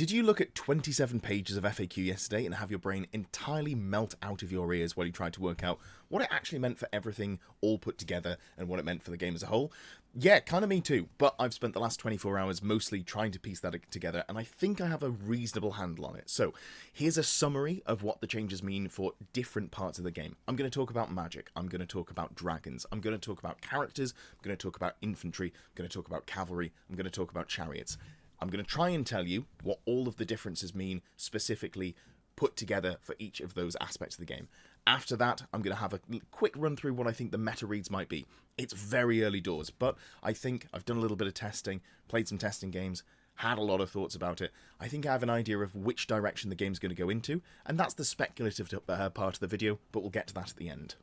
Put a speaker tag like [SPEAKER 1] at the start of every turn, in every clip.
[SPEAKER 1] Did you look at 27 pages of FAQ yesterday and have your brain entirely melt out of your ears while you tried to work out what it actually meant for everything all put together and what it meant for the game as a whole? Yeah, kind of me too, but I've spent the last 24 hours mostly trying to piece that together, and I think I have a reasonable handle on it. So, here's a summary of what the changes mean for different parts of the game. I'm going to talk about magic, I'm going to talk about dragons, I'm going to talk about characters, I'm going to talk about infantry, I'm going to talk about cavalry, I'm going to talk about chariots. I'm going to try and tell you what all of the differences mean specifically put together for each of those aspects of the game. After that, I'm going to have a quick run through what I think the meta reads might be. It's very early doors, but I think I've done a little bit of testing, played some testing games, had a lot of thoughts about it. I think I have an idea of which direction the game's going to go into, and that's the speculative part of the video, but we'll get to that at the end.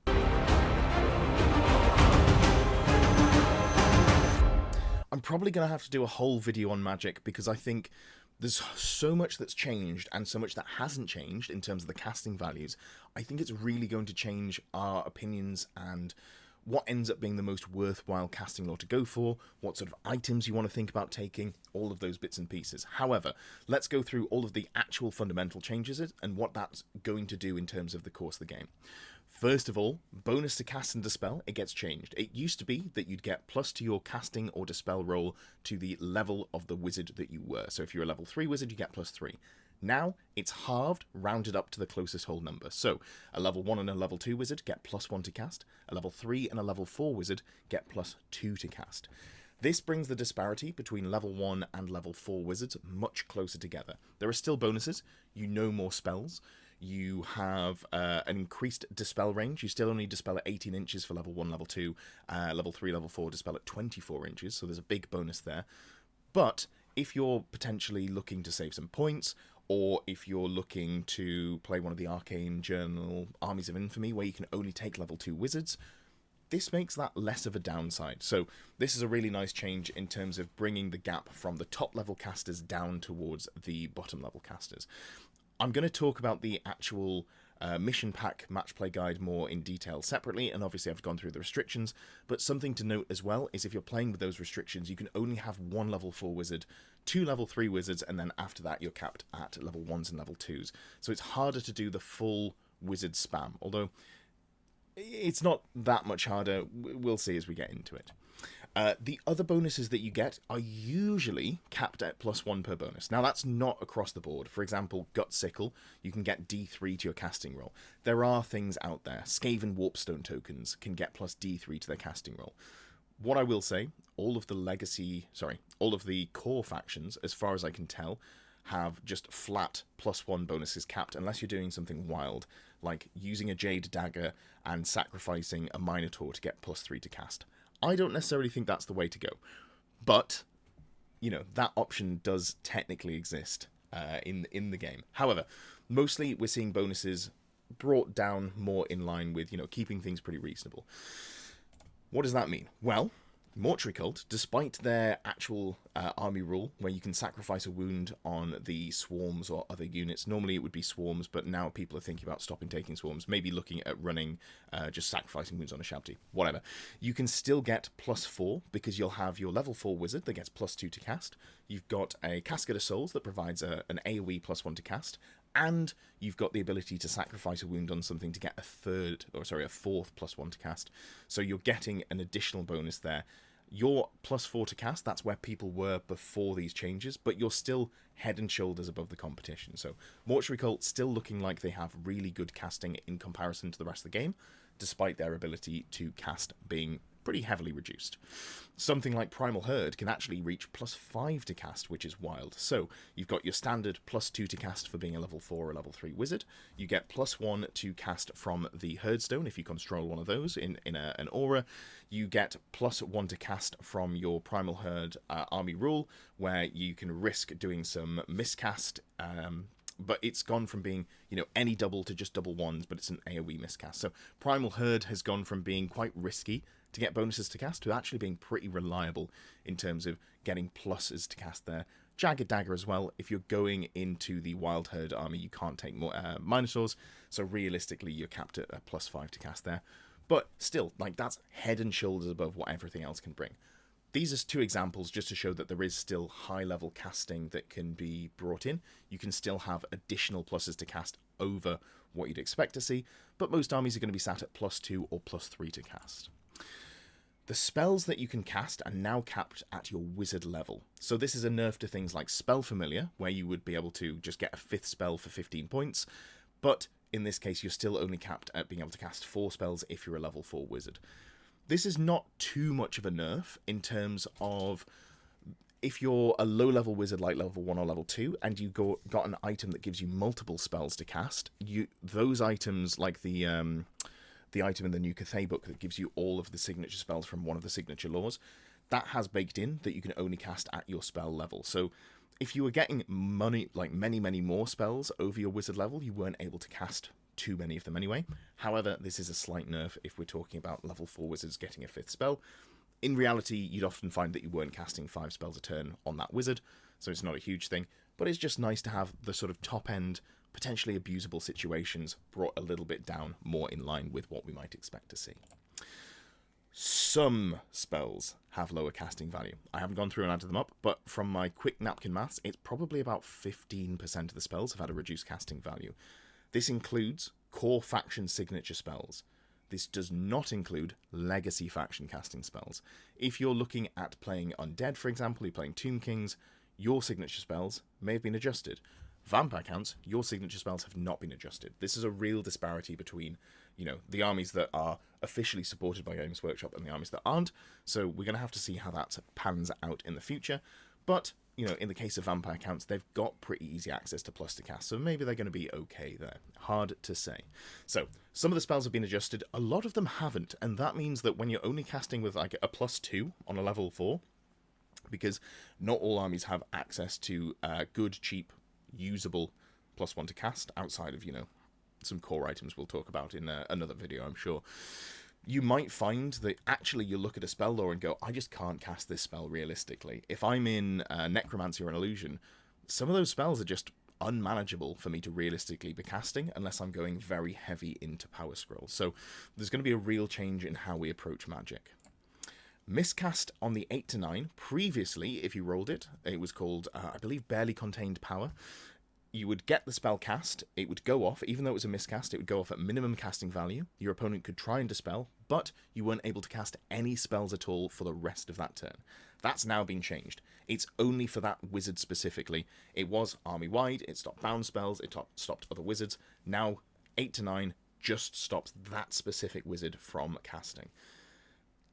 [SPEAKER 1] I'm probably going to have to do a whole video on magic because I think there's so much that's changed and so much that hasn't changed in terms of the casting values. I think it's really going to change our opinions and what ends up being the most worthwhile casting law to go for, what sort of items you want to think about taking, all of those bits and pieces. However, let's go through all of the actual fundamental changes and what that's going to do in terms of the course of the game. First of all, bonus to cast and dispel, it gets changed. It used to be that you'd get plus to your casting or dispel roll to the level of the wizard that you were. So if you're a level 3 wizard, you get plus 3. Now, it's halved, rounded up to the closest whole number. So, a level 1 and a level 2 wizard get plus 1 to cast. A level 3 and a level 4 wizard get plus 2 to cast. This brings the disparity between level 1 and level 4 wizards much closer together. There are still bonuses. You know more spells. You have an increased dispel range. You still only dispel at 18 inches for level 1, level 2. Level 3, level 4 dispel at 24 inches, so there's a big bonus there. But if you're potentially looking to save some points, or if you're looking to play one of the Arcane Journal Armies of Infamy, where you can only take level 2 wizards, this makes that less of a downside. So this is a really nice change in terms of bringing the gap from the top level casters down towards the bottom level casters. I'm going to talk about the actual mission pack match play guide more in detail separately, and obviously I've gone through the restrictions, but something to note as well is if you're playing with those restrictions, you can only have 1 level 4 wizard, 2 level 3 wizards, and then after that you're capped at level 1s and level 2s. So it's harder to do the full wizard spam, although it's not that much harder. We'll see as we get into it. The other bonuses that you get are usually capped at plus 1 per bonus. Now, that's not across the board. For example, Gut Sickle, you can get D3 to your casting roll. There are things out there. Skaven Warpstone tokens can get plus D3 to their casting roll. What I will say, all of the core factions, as far as I can tell, have just flat plus 1 bonuses capped, unless you're doing something wild, like using a Jade Dagger and sacrificing a Minotaur to get plus 3 to cast. I don't necessarily think that's the way to go, but, you know, that option does technically exist in the game. However, mostly we're seeing bonuses brought down more in line with, you know, keeping things pretty reasonable. What does that mean? Well, Mortuary Cult, despite their actual army rule, where you can sacrifice a wound on the swarms or other units, normally it would be swarms, but now people are thinking about stopping taking swarms, maybe looking at running, just sacrificing wounds on a shabty, whatever. You can still get plus 4, because you'll have your level 4 wizard that gets plus 2 to cast. You've got a Casket of Souls that provides an AoE plus 1 to cast, and you've got the ability to sacrifice a wound on something to get a fourth plus 1 to cast. So you're getting an additional bonus there. You're plus 4 to cast, that's where people were before these changes, but you're still head and shoulders above the competition. So Mortuary Cult still looking like they have really good casting in comparison to the rest of the game, despite their ability to cast being pretty heavily reduced. Something like Primal Herd can actually reach plus 5 to cast, which is wild. So you've got your standard plus 2 to cast for being a level 4 or level 3 wizard. You get plus 1 to cast from the Herdstone if you control one of those in an aura. You get plus 1 to cast from your Primal Herd army rule, where you can risk doing some miscast, but it's gone from being, you know, any double to just double ones, but it's an AoE miscast. So Primal Herd has gone from being quite risky to get bonuses to cast to actually being pretty reliable in terms of getting pluses to cast there. Jagged Dagger as well. If you're going into the Wild Herd army, you can't take more Minotaurs, so realistically you're capped at a plus 5 to cast there. But still, like, that's head and shoulders above what everything else can bring. These are two examples just to show that there is still high-level casting that can be brought in. You can still have additional pluses to cast over what you'd expect to see, but most armies are going to be sat at +2 or +3 to cast. The spells that you can cast are now capped at your wizard level. So this is a nerf to things like Spell Familiar, where you would be able to just get a 5th spell for 15 points, but in this case you're still only capped at being able to cast 4 spells if you're a level 4 wizard. This is not too much of a nerf in terms of if you're a low-level wizard like level 1 or level 2 and you got an item that gives you multiple spells to cast, those items, like the item in the new Cathay book that gives you all of the signature spells from one of the signature laws, that has baked in that you can only cast at your spell level. So if you were getting many more spells over your wizard level, you weren't able to cast too many of them anyway. However, this is a slight nerf if we're talking about level 4 wizards getting a 5th spell. In reality, you'd often find that you weren't casting 5 spells a turn on that wizard, so it's not a huge thing, but it's just nice to have the sort of top-end, potentially abusable situations brought a little bit down, more in line with what we might expect to see. Some spells have lower casting value. I haven't gone through and added them up, but from my quick napkin maths, it's probably about 15% of the spells have had a reduced casting value. This includes core faction signature spells. This does not include legacy faction casting spells. If you're looking at playing Undead, for example, you're playing Tomb Kings, your signature spells may have been adjusted. Vampire counts, your signature spells have not been adjusted. This is a real disparity between, the armies that are officially supported by Games Workshop and the armies that aren't. So we're going to have to see how that pans out in the future. But, in the case of Vampire counts, they've got pretty easy access to plus to cast, so maybe they're going to be okay there. Hard to say. So, some of the spells have been adjusted, a lot of them haven't, and that means that when you're only casting with like a +2 on a level 4, because not all armies have access to good, cheap, usable +1 to cast outside of, some core items we'll talk about in another video, I'm sure. You might find that actually you look at a spell lore and go, I just can't cast this spell realistically. If I'm in Necromancy or an Illusion, some of those spells are just unmanageable for me to realistically be casting unless I'm going very heavy into Power Scrolls. So there's going to be a real change in how we approach Magic. Miscast on the 8 to 9. Previously, if you rolled it, it was called, I believe, Barely Contained Power. You would get the spell cast, it would go off, even though it was a miscast, it would go off at minimum casting value. Your opponent could try and dispel, but you weren't able to cast any spells at all for the rest of that turn. That's now been changed. It's only for that wizard specifically. It was army-wide, it stopped bound spells, it stopped other wizards. Now, 8 to 9 just stops that specific wizard from casting.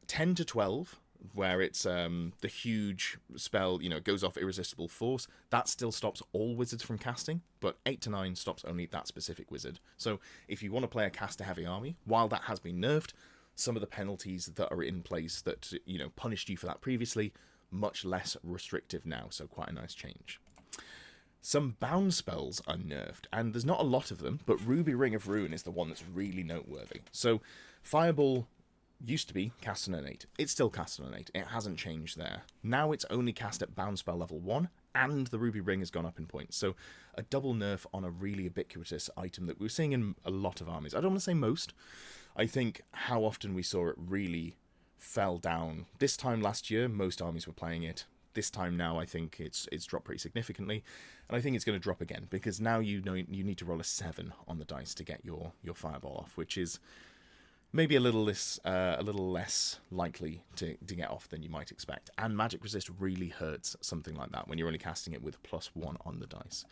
[SPEAKER 1] 10 to 12, where it's the huge spell, goes off Irresistible Force, that still stops all wizards from casting, but 8 to 9 stops only that specific wizard. So if you want to play a caster-heavy army, while that has been nerfed, some of the penalties that are in place that, punished you for that previously, much less restrictive now, so quite a nice change. Some bound spells are nerfed, and there's not a lot of them, but Ruby Ring of Ruin is the one that's really noteworthy. So Fireball used to be cast on an 8. It's still cast on an 8. It hasn't changed there. Now it's only cast at bound spell level 1, and the Ruby Ring has gone up in points. So a double nerf on a really ubiquitous item that we're seeing in a lot of armies. I don't want to say most. I think how often we saw it really fell down. This time last year, most armies were playing it. This time now, I think it's dropped pretty significantly. And I think it's going to drop again, because now you need to roll a 7 on the dice to get your Fireball off, which is maybe a little less likely to get off than you might expect. And Magic Resist really hurts something like that when you're only casting it with +1 on the dice.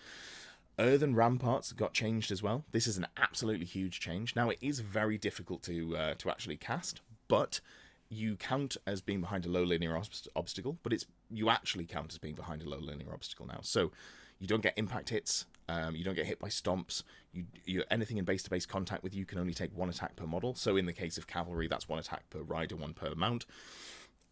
[SPEAKER 1] Earthen Ramparts got changed as well. This is an absolutely huge change. Now, it is very difficult to actually cast, but you count as being behind a low linear obstacle, but you actually count as being behind a low linear obstacle now. So you don't get impact hits, you don't get hit by stomps, anything in base-to-base contact with you can only take 1 attack per model. So in the case of cavalry, that's 1 attack per rider, 1 per mount.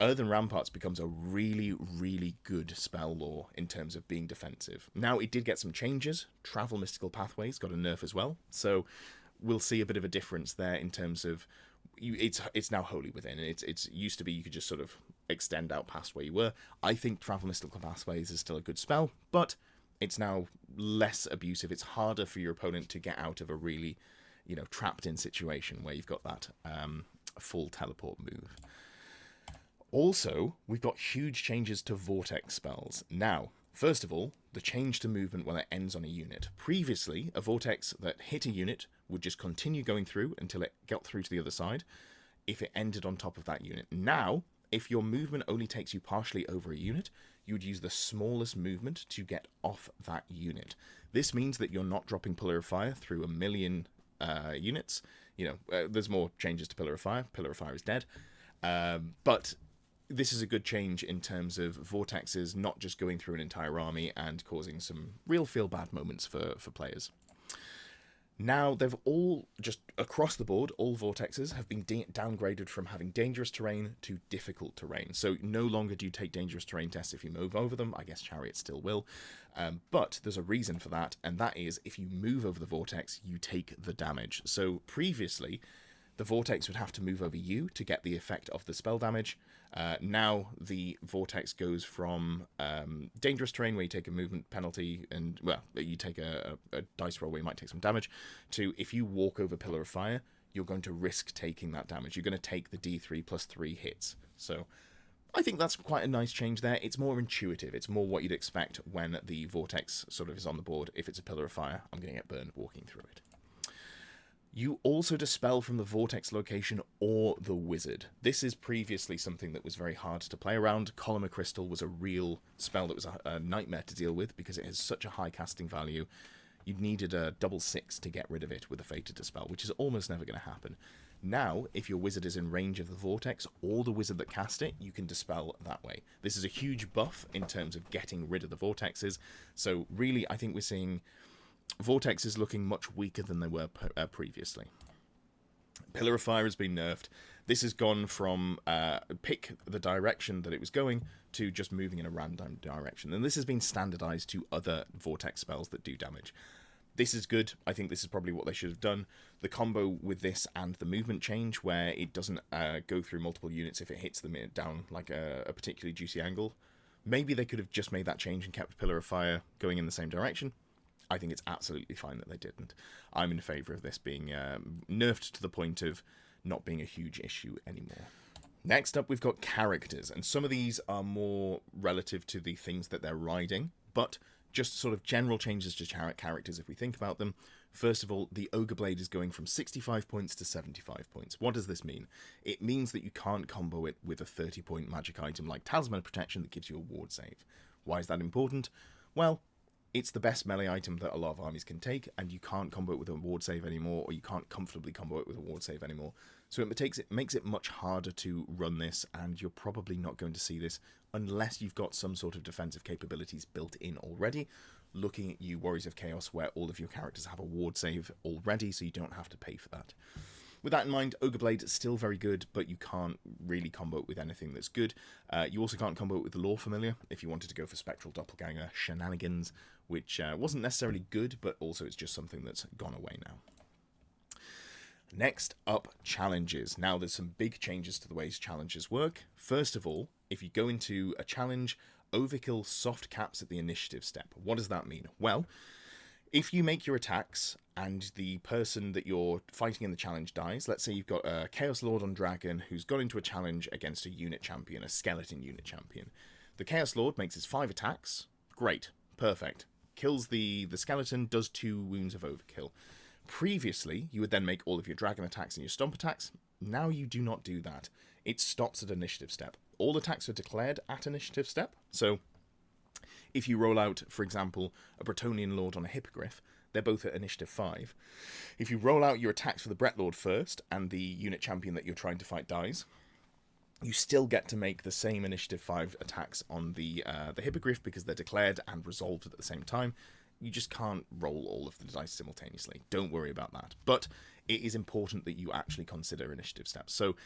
[SPEAKER 1] Earthen Ramparts becomes a really, really good spell lore in terms of being defensive. Now, it did get some changes. Travel Mystical Pathways got a nerf as well, so we'll see a bit of a difference there in terms of it's now wholly within. It's used to be you could just sort of extend out past where you were. I think Travel Mystical Pathways is still a good spell, but it's now less abusive. It's harder for your opponent to get out of a really, trapped in situation where you've got that full teleport move. Also, we've got huge changes to vortex spells. Now, first of all, the change to movement when it ends on a unit. Previously, a vortex that hit a unit would just continue going through until it got through to the other side if it ended on top of that unit. Now, if your movement only takes you partially over a unit, you would use the smallest movement to get off that unit. This means that you're not dropping Pillar of Fire through a million units. There's more changes to Pillar of Fire. Pillar of Fire is dead. But this is a good change in terms of vortexes not just going through an entire army and causing some real feel-bad moments for players. Now, they've all, just across the board, all vortexes have been downgraded from having dangerous terrain to difficult terrain. So no longer do you take dangerous terrain tests if you move over them. I guess Chariots still will. But there's a reason for that, and that is if you move over the vortex, you take the damage. So previously, the vortex would have to move over you to get the effect of the spell damage. Now the vortex goes from dangerous terrain where you take a movement penalty and, well, you take a dice roll where you might take some damage, to if you walk over Pillar of Fire, you're going to risk taking that damage. You're going to take the D3 plus 3 hits. So I think that's quite a nice change there. It's more intuitive. It's more what you'd expect when the vortex sort of is on the board. If it's a Pillar of Fire, I'm going to get burned walking through it. You also dispel from the vortex location or the wizard. This is previously something that was very hard to play around. Column of Crystal was a real spell that was a nightmare to deal with because it has such a high casting value. You needed a double 6 to get rid of it with a Fated Dispel, which is almost never going to happen. Now, if your wizard is in range of the vortex or the wizard that cast it, you can dispel that way. This is a huge buff in terms of getting rid of the vortexes. So really, I think we're seeing Vortex is looking much weaker than they were previously. Pillar of Fire has been nerfed. This has gone from pick the direction that it was going to just moving in a random direction. And this has been standardized to other Vortex spells that do damage. This is good. I think this is probably what they should have done. The combo with this and the movement change where it doesn't go through multiple units if it hits them down like a particularly juicy angle. Maybe they could have just made that change and kept Pillar of Fire going in the same direction. I think it's absolutely fine that they didn't. I'm in favour of this being nerfed to the point of not being a huge issue anymore. Next up, we've got characters, and some of these are more relative to the things that they're riding, but just sort of general changes to characters if we think about them. First of all, the Ogre Blade is going from 65 points to 75 points. What does this mean? It means that you can't combo it with a 30-point magic item like Talisman Protection that gives you a ward save. Why is that important? Well, it's the best melee item that a lot of armies can take, and you can't combo it with a ward save anymore, or you can't comfortably combo it with a ward save anymore. So it makes it much harder to run this, and you're probably not going to see this unless you've got some sort of defensive capabilities built in already. Looking at you, Warriors of Chaos, where all of your characters have a ward save already, so you don't have to pay for that. With that in mind, Ogre Blade is still very good, but you can't really combo it with anything that's good. You also can't combo it with the Lore Familiar if you wanted to go for Spectral Doppelganger shenanigans, which wasn't necessarily good, but also it's just something that's gone away now. Next up, challenges. Now, there's some big changes to the ways challenges work. First of all, if you go into a challenge, Overkill soft caps at the initiative step. What does that mean? Well, if you make your attacks and the person that you're fighting in the challenge dies, let's say you've got a Chaos Lord on Dragon who's gone into a challenge against a unit champion, a skeleton unit champion. The Chaos Lord makes his 5 attacks. Great. Perfect. Kills the skeleton, does 2 wounds of overkill. Previously, you would then make all of your dragon attacks and your stomp attacks. Now you do not do that. It stops at initiative step. All attacks are declared at initiative step, so if you roll out, for example, a Bretonnian Lord on a Hippogriff, they're both at initiative 5. If you roll out your attacks for the Brett Lord first, and the unit champion that you're trying to fight dies, you still get to make the same initiative 5 attacks on the Hippogriff because they're declared and resolved at the same time. You just can't roll all of the dice simultaneously. Don't worry about that. But it is important that you actually consider initiative steps. So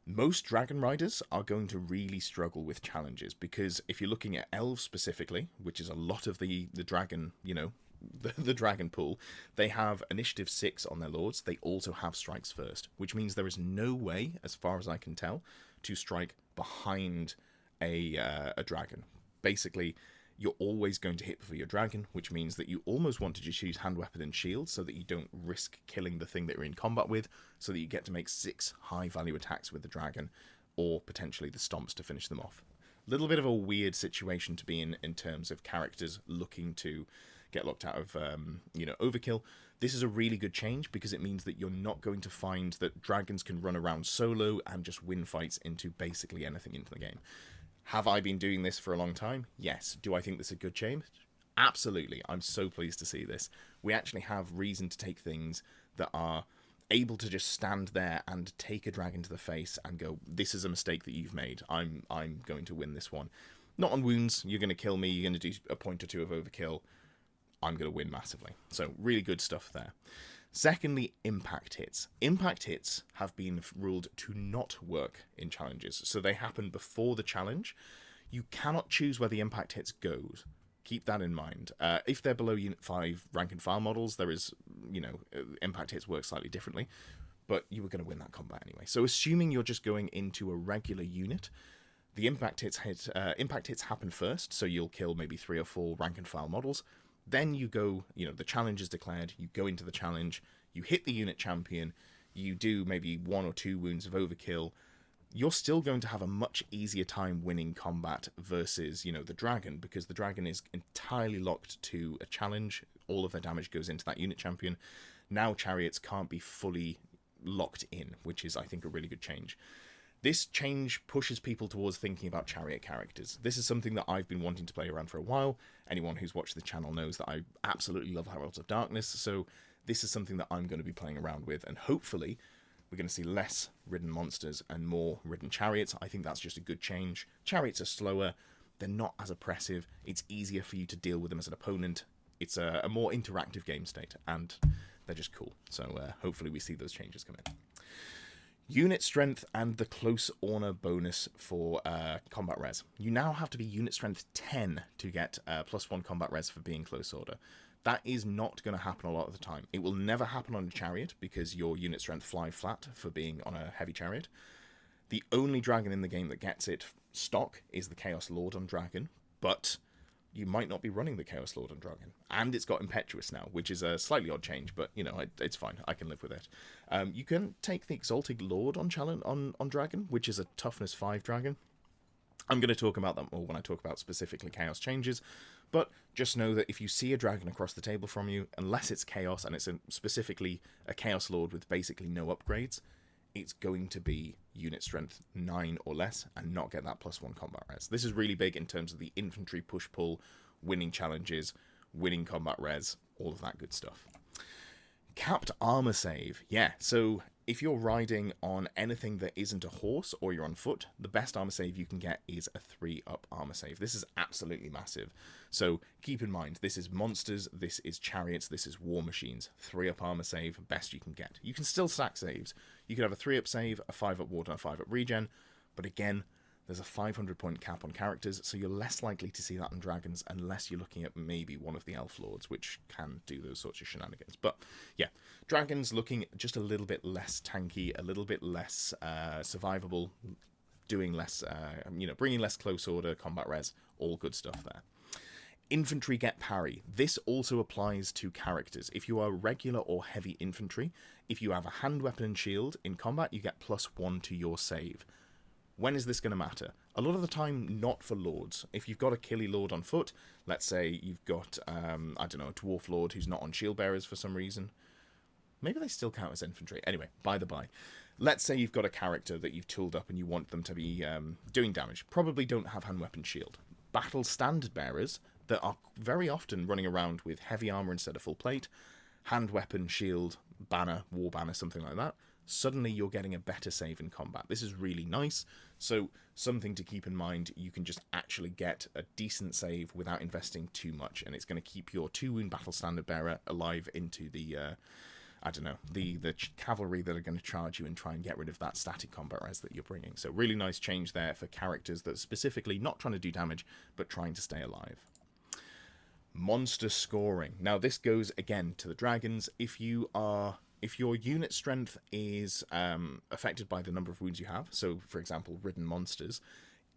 [SPEAKER 1] most Dragon Riders are going to really struggle with challenges because if you're looking at Elves specifically, which is a lot of the Dragon, the Dragon pool, they have initiative 6 on their Lords. They also have strikes first, which means there is no way, as far as I can tell, to strike behind a Dragon. Basically, you're always going to hit for your dragon, which means that you almost want to just use hand weapon and shield so that you don't risk killing the thing that you're in combat with, so that you get to make 6 high value attacks with the dragon or potentially the stomps to finish them off. Little bit of a weird situation to be in terms of characters looking to get locked out of, overkill. This is a really good change because it means that you're not going to find that dragons can run around solo and just win fights into basically anything into the game. Have I been doing this for a long time? Yes. Do I think this is a good change? Absolutely. I'm so pleased to see this. We actually have reason to take things that are able to just stand there and take a dragon to the face and go, this is a mistake that you've made. I'm going to win this one. Not on wounds. You're going to kill me. You're going to do a point or two of overkill. I'm going to win massively. So really good stuff there. Secondly, impact hits. Impact hits have been ruled to not work in challenges. So they happen before the challenge. You cannot choose where the impact hits goes. Keep that in mind. If they're below Unit 5 rank and file models, there is, impact hits work slightly differently. But you were going to win that combat anyway. So assuming you're just going into a regular unit, the impact hits happen first. So you'll kill maybe 3 or 4 rank and file models. Then you go, the challenge is declared, you go into the challenge, you hit the unit champion, you do maybe 1 or 2 wounds of overkill. You're still going to have a much easier time winning combat versus, the dragon, because the dragon is entirely locked to a challenge. All of their damage goes into that unit champion. Now chariots can't be fully locked in, which is, I think, a really good change. This change pushes people towards thinking about chariot characters. This is something that I've been wanting to play around for a while. Anyone who's watched the channel knows that I absolutely love Heralds of Darkness, so this is something that I'm going to be playing around with, and hopefully we're going to see less ridden monsters and more ridden chariots. I think that's just a good change. Chariots are slower, they're not as oppressive, it's easier for you to deal with them as an opponent. It's a more interactive game state, and they're just cool. So hopefully we see those changes come in. Unit strength and the close honor bonus for combat res. You now have to be unit strength 10 to get +1 combat res for being close order. That is not going to happen a lot of the time. It will never happen on a chariot because your unit strength fly flat for being on a heavy chariot. The only dragon in the game that gets it stock is the Chaos Lord on Dragon, but you might not be running the Chaos Lord on Dragon. And it's got Impetuous now, which is a slightly odd change, but, it's fine. I can live with it. You can take the Exalted Lord on Dragon, which is a Toughness 5 dragon. I'm going to talk about that more when I talk about specifically Chaos changes, but just know that if you see a dragon across the table from you, unless it's Chaos and it's specifically a Chaos Lord with basically no upgrades, it's going to be unit strength 9 or less and not get that +1 combat res. This is really big in terms of the infantry push-pull, winning challenges, winning combat res, all of that good stuff. Capped armor save. Yeah, so if you're riding on anything that isn't a horse or you're on foot, the best armor save you can get is a 3-up armor save. This is absolutely massive. So keep in mind, this is monsters, this is chariots, this is war machines. 3-up armor save, best you can get. You can still stack saves. You could have a 3-up save, a 5-up ward, and a 5-up regen, but again, there's a 500-point cap on characters, so you're less likely to see that on dragons unless you're looking at maybe one of the elf lords, which can do those sorts of shenanigans. But yeah, dragons looking just a little bit less tanky, a little bit less survivable, doing less, bringing less close order, combat res, all good stuff there. Infantry get parry. This also applies to characters. If you are regular or heavy infantry, if you have a hand weapon and shield in combat, you get +1 to your save. When is this going to matter? A lot of the time, not for lords. If you've got a killy lord on foot, let's say you've got, a dwarf lord who's not on shield bearers for some reason. Maybe they still count as infantry. Anyway, by the by. Let's say you've got a character that you've tooled up and you want them to be doing damage. Probably don't have hand weapon shield. Battle standard bearers that are very often running around with heavy armor instead of full plate, hand weapon, shield, banner, war banner, something like that. Suddenly you're getting a better save in combat. This is really nice, so something to keep in mind, you can just actually get a decent save without investing too much, and it's going to keep your 2-wound battle standard bearer alive into the, the cavalry that are going to charge you and try and get rid of that static combat res that you're bringing. So really nice change there for characters that are specifically not trying to do damage, but trying to stay alive. Monster scoring. Now this goes again to the dragons. If your unit strength is affected by the number of wounds you have, so for example, ridden monsters,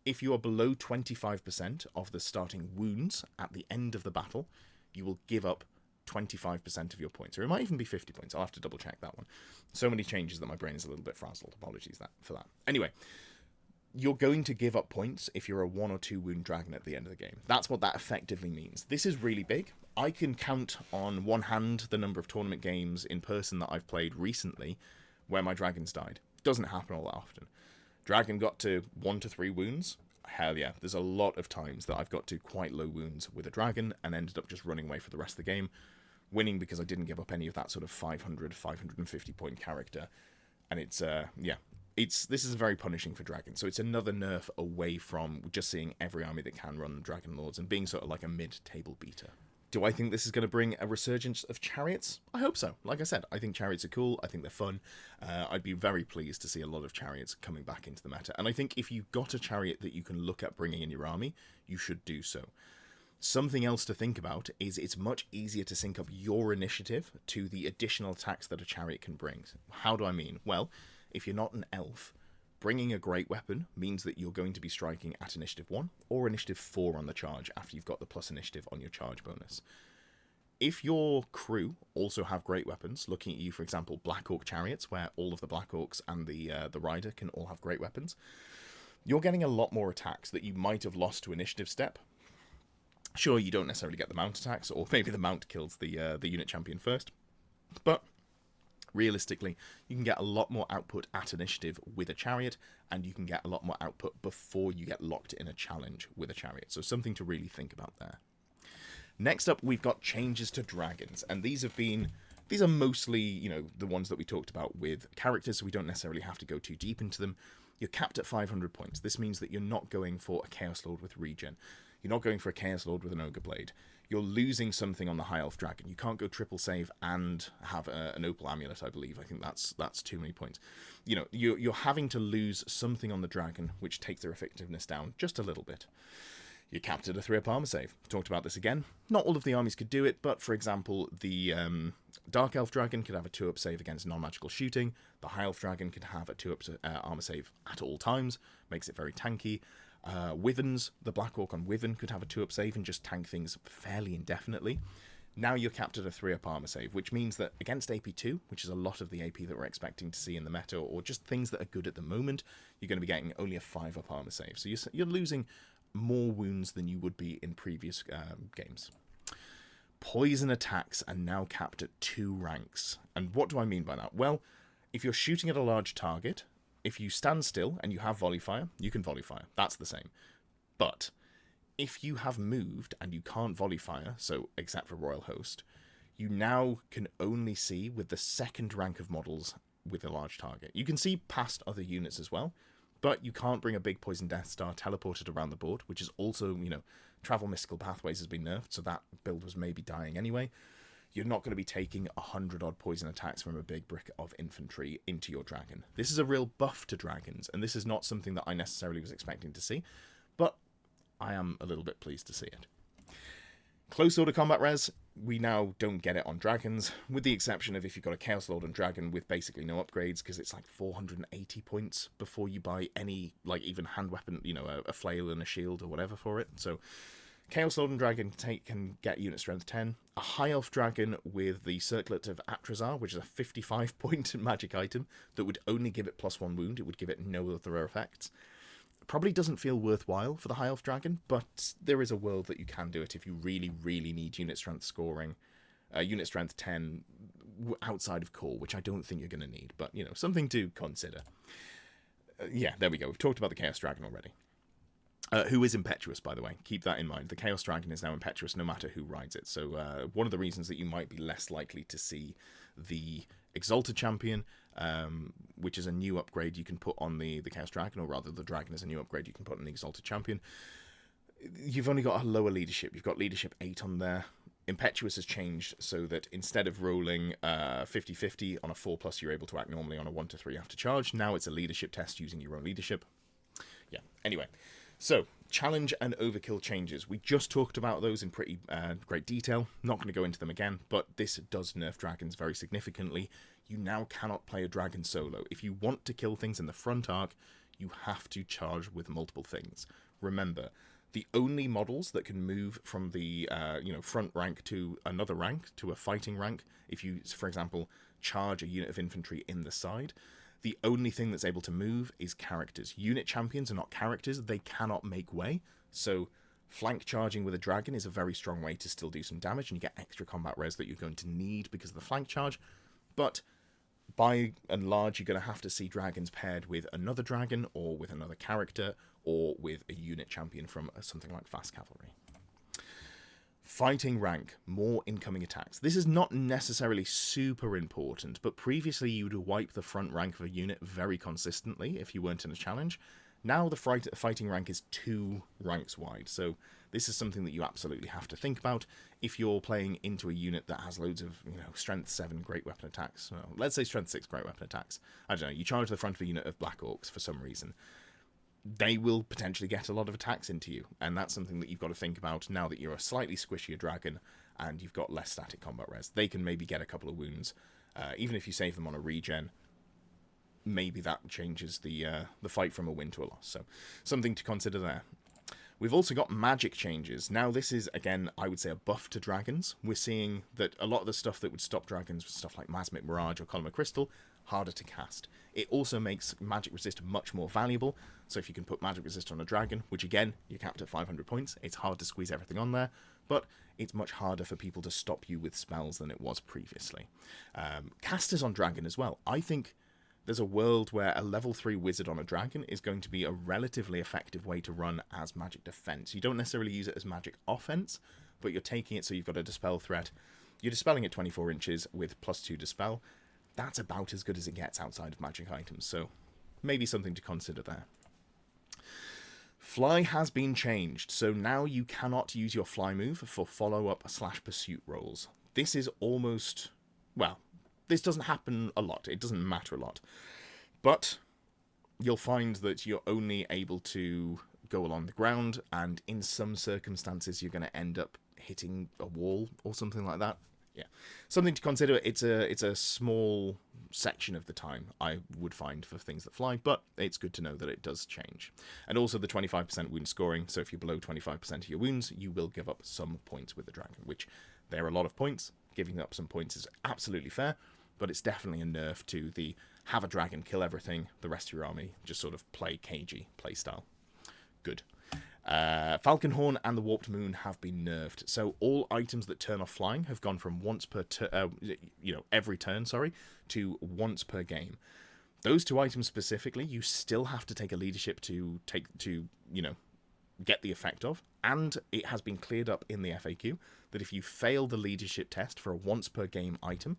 [SPEAKER 1] if you are below 25% of the starting wounds at the end of the battle, you will give up 25% of your points, or it might even be 50 points. I'll have to double check that one. So many changes that my brain is a little bit frazzled. Apologies for that. Anyway, you're going to give up points if you're a 1 or 2 wound dragon at the end of the game. That's what that effectively means. This is really big. I can count on one hand the number of tournament games in person that I've played recently where my dragons died. Doesn't happen all that often. Dragon got to 1 to 3 wounds. Hell yeah, there's a lot of times that I've got to quite low wounds with a dragon and ended up just running away for the rest of the game, winning because I didn't give up any of that sort of 500, 550 point character. And it's, this is very punishing for dragons. So it's another nerf away from just seeing every army that can run Dragon Lords and being sort of like a mid-table beater. Do I think this is going to bring a resurgence of chariots? I hope so. Like I said, I think chariots are cool. I think they're fun. I'd be very pleased to see a lot of chariots coming back into the meta. And I think if you've got a chariot that you can look at bringing in your army, you should do so. Something else to think about is it's much easier to sync up your initiative to the additional attacks that a chariot can bring. How do I mean? Well, if you're not an elf, bringing a great weapon means that you're going to be striking at initiative 1 or initiative 4 on the charge after you've got the plus initiative on your charge bonus. If your crew also have great weapons, looking at you, for example, Black Orc chariots, where all of the Black Orcs and the rider can all have great weapons, you're getting a lot more attacks that you might have lost to initiative step. Sure, you don't necessarily get the mount attacks, or maybe the mount kills the unit champion first, but realistically, you can get a lot more output at initiative with a chariot, and you can get a lot more output before you get locked in a challenge with a chariot. So something to really think about there. Next up, we've got changes to dragons, and these are mostly, the ones that we talked about with characters, so we don't necessarily have to go too deep into them. You're capped at 500 points. This means that you're not going for a Chaos Lord with regen. You're not going for a Chaos Lord with an Ogre Blade. You're losing something on the High Elf Dragon. You can't go triple save and have an Opal Amulet, I believe. I think that's too many points. You're having to lose something on the dragon, which takes their effectiveness down just a little bit. You're capped at a 3-up armor save. Talked about this again. Not all of the armies could do it, but for example, the Dark Elf Dragon could have a 2-up save against non-magical shooting. The High Elf Dragon could have a 2-up armor save at all times. Makes it very tanky. Wyverns, the Black Orc on Wyvern could have a 2-up save and just tank things fairly indefinitely. Now you're capped at a 3-up armor save, which means that against AP2, which is a lot of the AP that we're expecting to see in the meta, or just things that are good at the moment, you're going to be getting only a 5-up armor save. So you're losing more wounds than you would be in previous games. Poison attacks are now capped at 2 ranks. And what do I mean by that? Well, if you're shooting at a large target, if you stand still and you have volley fire, you can volley fire. That's the same. But if you have moved and you can't volley fire, so except for Royal Host, you now can only see with the 2nd rank of models with a large target. You can see past other units as well, but you can't bring a big Poison Death Star teleported around the board, which is also, Travel Mystical Pathways has been nerfed, so that build was maybe dying anyway. You're not going to be taking 100-odd poison attacks from a big brick of infantry into your dragon. This is a real buff to dragons, and this is not something that I necessarily was expecting to see, but I am a little bit pleased to see it. Close Order Combat Res, we now don't get it on dragons, with the exception of if you've got a Chaos Lord on dragon with basically no upgrades, because it's like 480 points before you buy any, even hand weapon, a flail and a shield or whatever for it. So Chaos Lord and Dragon can get unit strength 10. A High Elf Dragon with the Circlet of Atrazar, which is a 55-point magic item that would only give it +1 wound. It would give it no other effects. Probably doesn't feel worthwhile for the High Elf Dragon, but there is a world that you can do it if you really, really need unit strength scoring. Unit strength 10 outside of core, which I don't think you're going to need, but, something to consider. Yeah, there we go. We've talked about the Chaos Dragon already. Who is impetuous, by the way. Keep that in mind. The Chaos Dragon is now impetuous no matter who rides it. So one of the reasons that you might be less likely to see the Exalted Champion, which is a new upgrade you can put on the Chaos Dragon, or rather the Dragon is a new upgrade you can put on the Exalted Champion. You've only got a lower leadership. You've got leadership 8 on there. Impetuous has changed so that instead of rolling 50-50 on a 4+, you're able to act normally on a 1-3 after charge. Now it's a leadership test using your own leadership. Yeah, anyway. So, challenge and overkill changes. We just talked about those in pretty great detail. Not going to go into them again, but this does nerf dragons very significantly. You now cannot play a dragon solo. If you want to kill things in the front arc, you have to charge with multiple things. Remember, the only models that can move from the front rank to another rank, to a fighting rank, if you, for example, charge a unit of infantry in the side, The only thing that's able to move is characters. Unit champions are not characters. They cannot make way. So flank charging with a dragon is a very strong way to still do some damage, and you get extra combat res that you're going to need because of the flank charge. But by and large, you're going to have to see dragons paired with another dragon, or with another character, or with a unit champion from something like fast cavalry. Fighting rank, more incoming attacks. This is not necessarily super important, but previously you would wipe the front rank of a unit very consistently if you weren't in a challenge. Now the fighting rank is 2 ranks wide, so this is something that you absolutely have to think about if you're playing into a unit that has loads of, strength 7 great weapon attacks. Well, let's say strength 6 great weapon attacks. I don't know, you charge the front of a unit of Black Orcs for some reason. They will potentially get a lot of attacks into you, and that's something that you've got to think about now that you're a slightly squishier dragon and you've got less static combat res. They can maybe get a couple of wounds, even if you save them on a regen. Maybe that changes the fight from a win to a loss, so something to consider there. We've also got magic changes. Now this is, again, I would say a buff to dragons. We're seeing that a lot of the stuff that would stop dragons, stuff like Masmic Mirage or Column of Crystal, harder to cast. It also makes magic resist much more valuable, so if you can put magic resist on a dragon, which again, you're capped at 500 points, it's hard to squeeze everything on there, but it's much harder for people to stop you with spells than it was previously. Casters on dragon as well. I think there's a world where a level 3 wizard on a dragon is going to be a relatively effective way to run as magic defense. You don't necessarily use it as magic offense, but you're taking it so you've got a dispel threat. You're dispelling at 24 inches with +2 dispel. That's about as good as it gets outside of magic items, so maybe something to consider there. Fly has been changed, so now you cannot use your fly move for follow-up/pursuit rolls. This is almost, well, this doesn't happen a lot. It doesn't matter a lot. But you'll find that you're only able to go along the ground, and in some circumstances you're going to end up hitting a wall or something like that. Yeah, something to consider. It's a small section of the time, I would find, for things that fly, but it's good to know that it does change. And also the 25% wound scoring, so if you're below 25% of your wounds, you will give up some points with the dragon, which they're a lot of points. Giving up some points is absolutely fair, but it's definitely a nerf to the have a dragon, kill everything, the rest of your army just sort of play cagey playstyle. Good. Falconhorn and the Warped Moon have been nerfed, so all items that turn off flying have gone from once per every turn, to once per game. Those 2 items specifically, you still have to take a leadership to get the effect of, and it has been cleared up in the FAQ that if you fail the leadership test for a once per game item,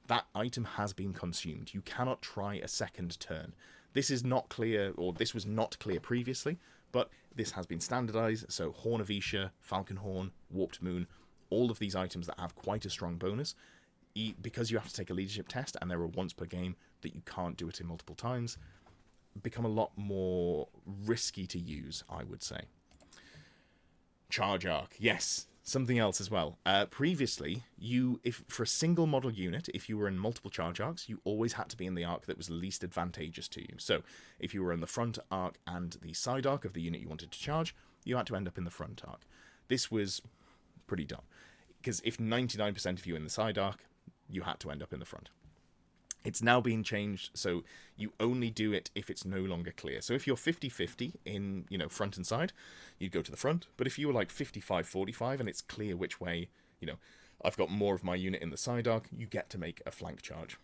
[SPEAKER 1] that item has been consumed. You cannot try a second turn. This is not clear, or this was not clear previously, but this has been standardized, so Horn of Isha, Falconhorn, Warped Moon, all of these items that have quite a strong bonus, because you have to take a leadership test and there are once per game that you can't do it in multiple times, become a lot more risky to use, I would say. Charge Arc, yes, something else as well. Previously, if for a single model unit, if you were in multiple charge arcs, you always had to be in the arc that was least advantageous to you. So, if you were in the front arc and the side arc of the unit you wanted to charge, you had to end up in the front arc. This was pretty dumb, because if 99% of you in the side arc, you had to end up in the front. It's now been changed, so you only do it if it's no longer clear. So if you're 50-50 in, front and side, you'd go to the front. But if you were like 55-45 and it's clear which way, I've got more of my unit in the side arc, you get to make a flank charge.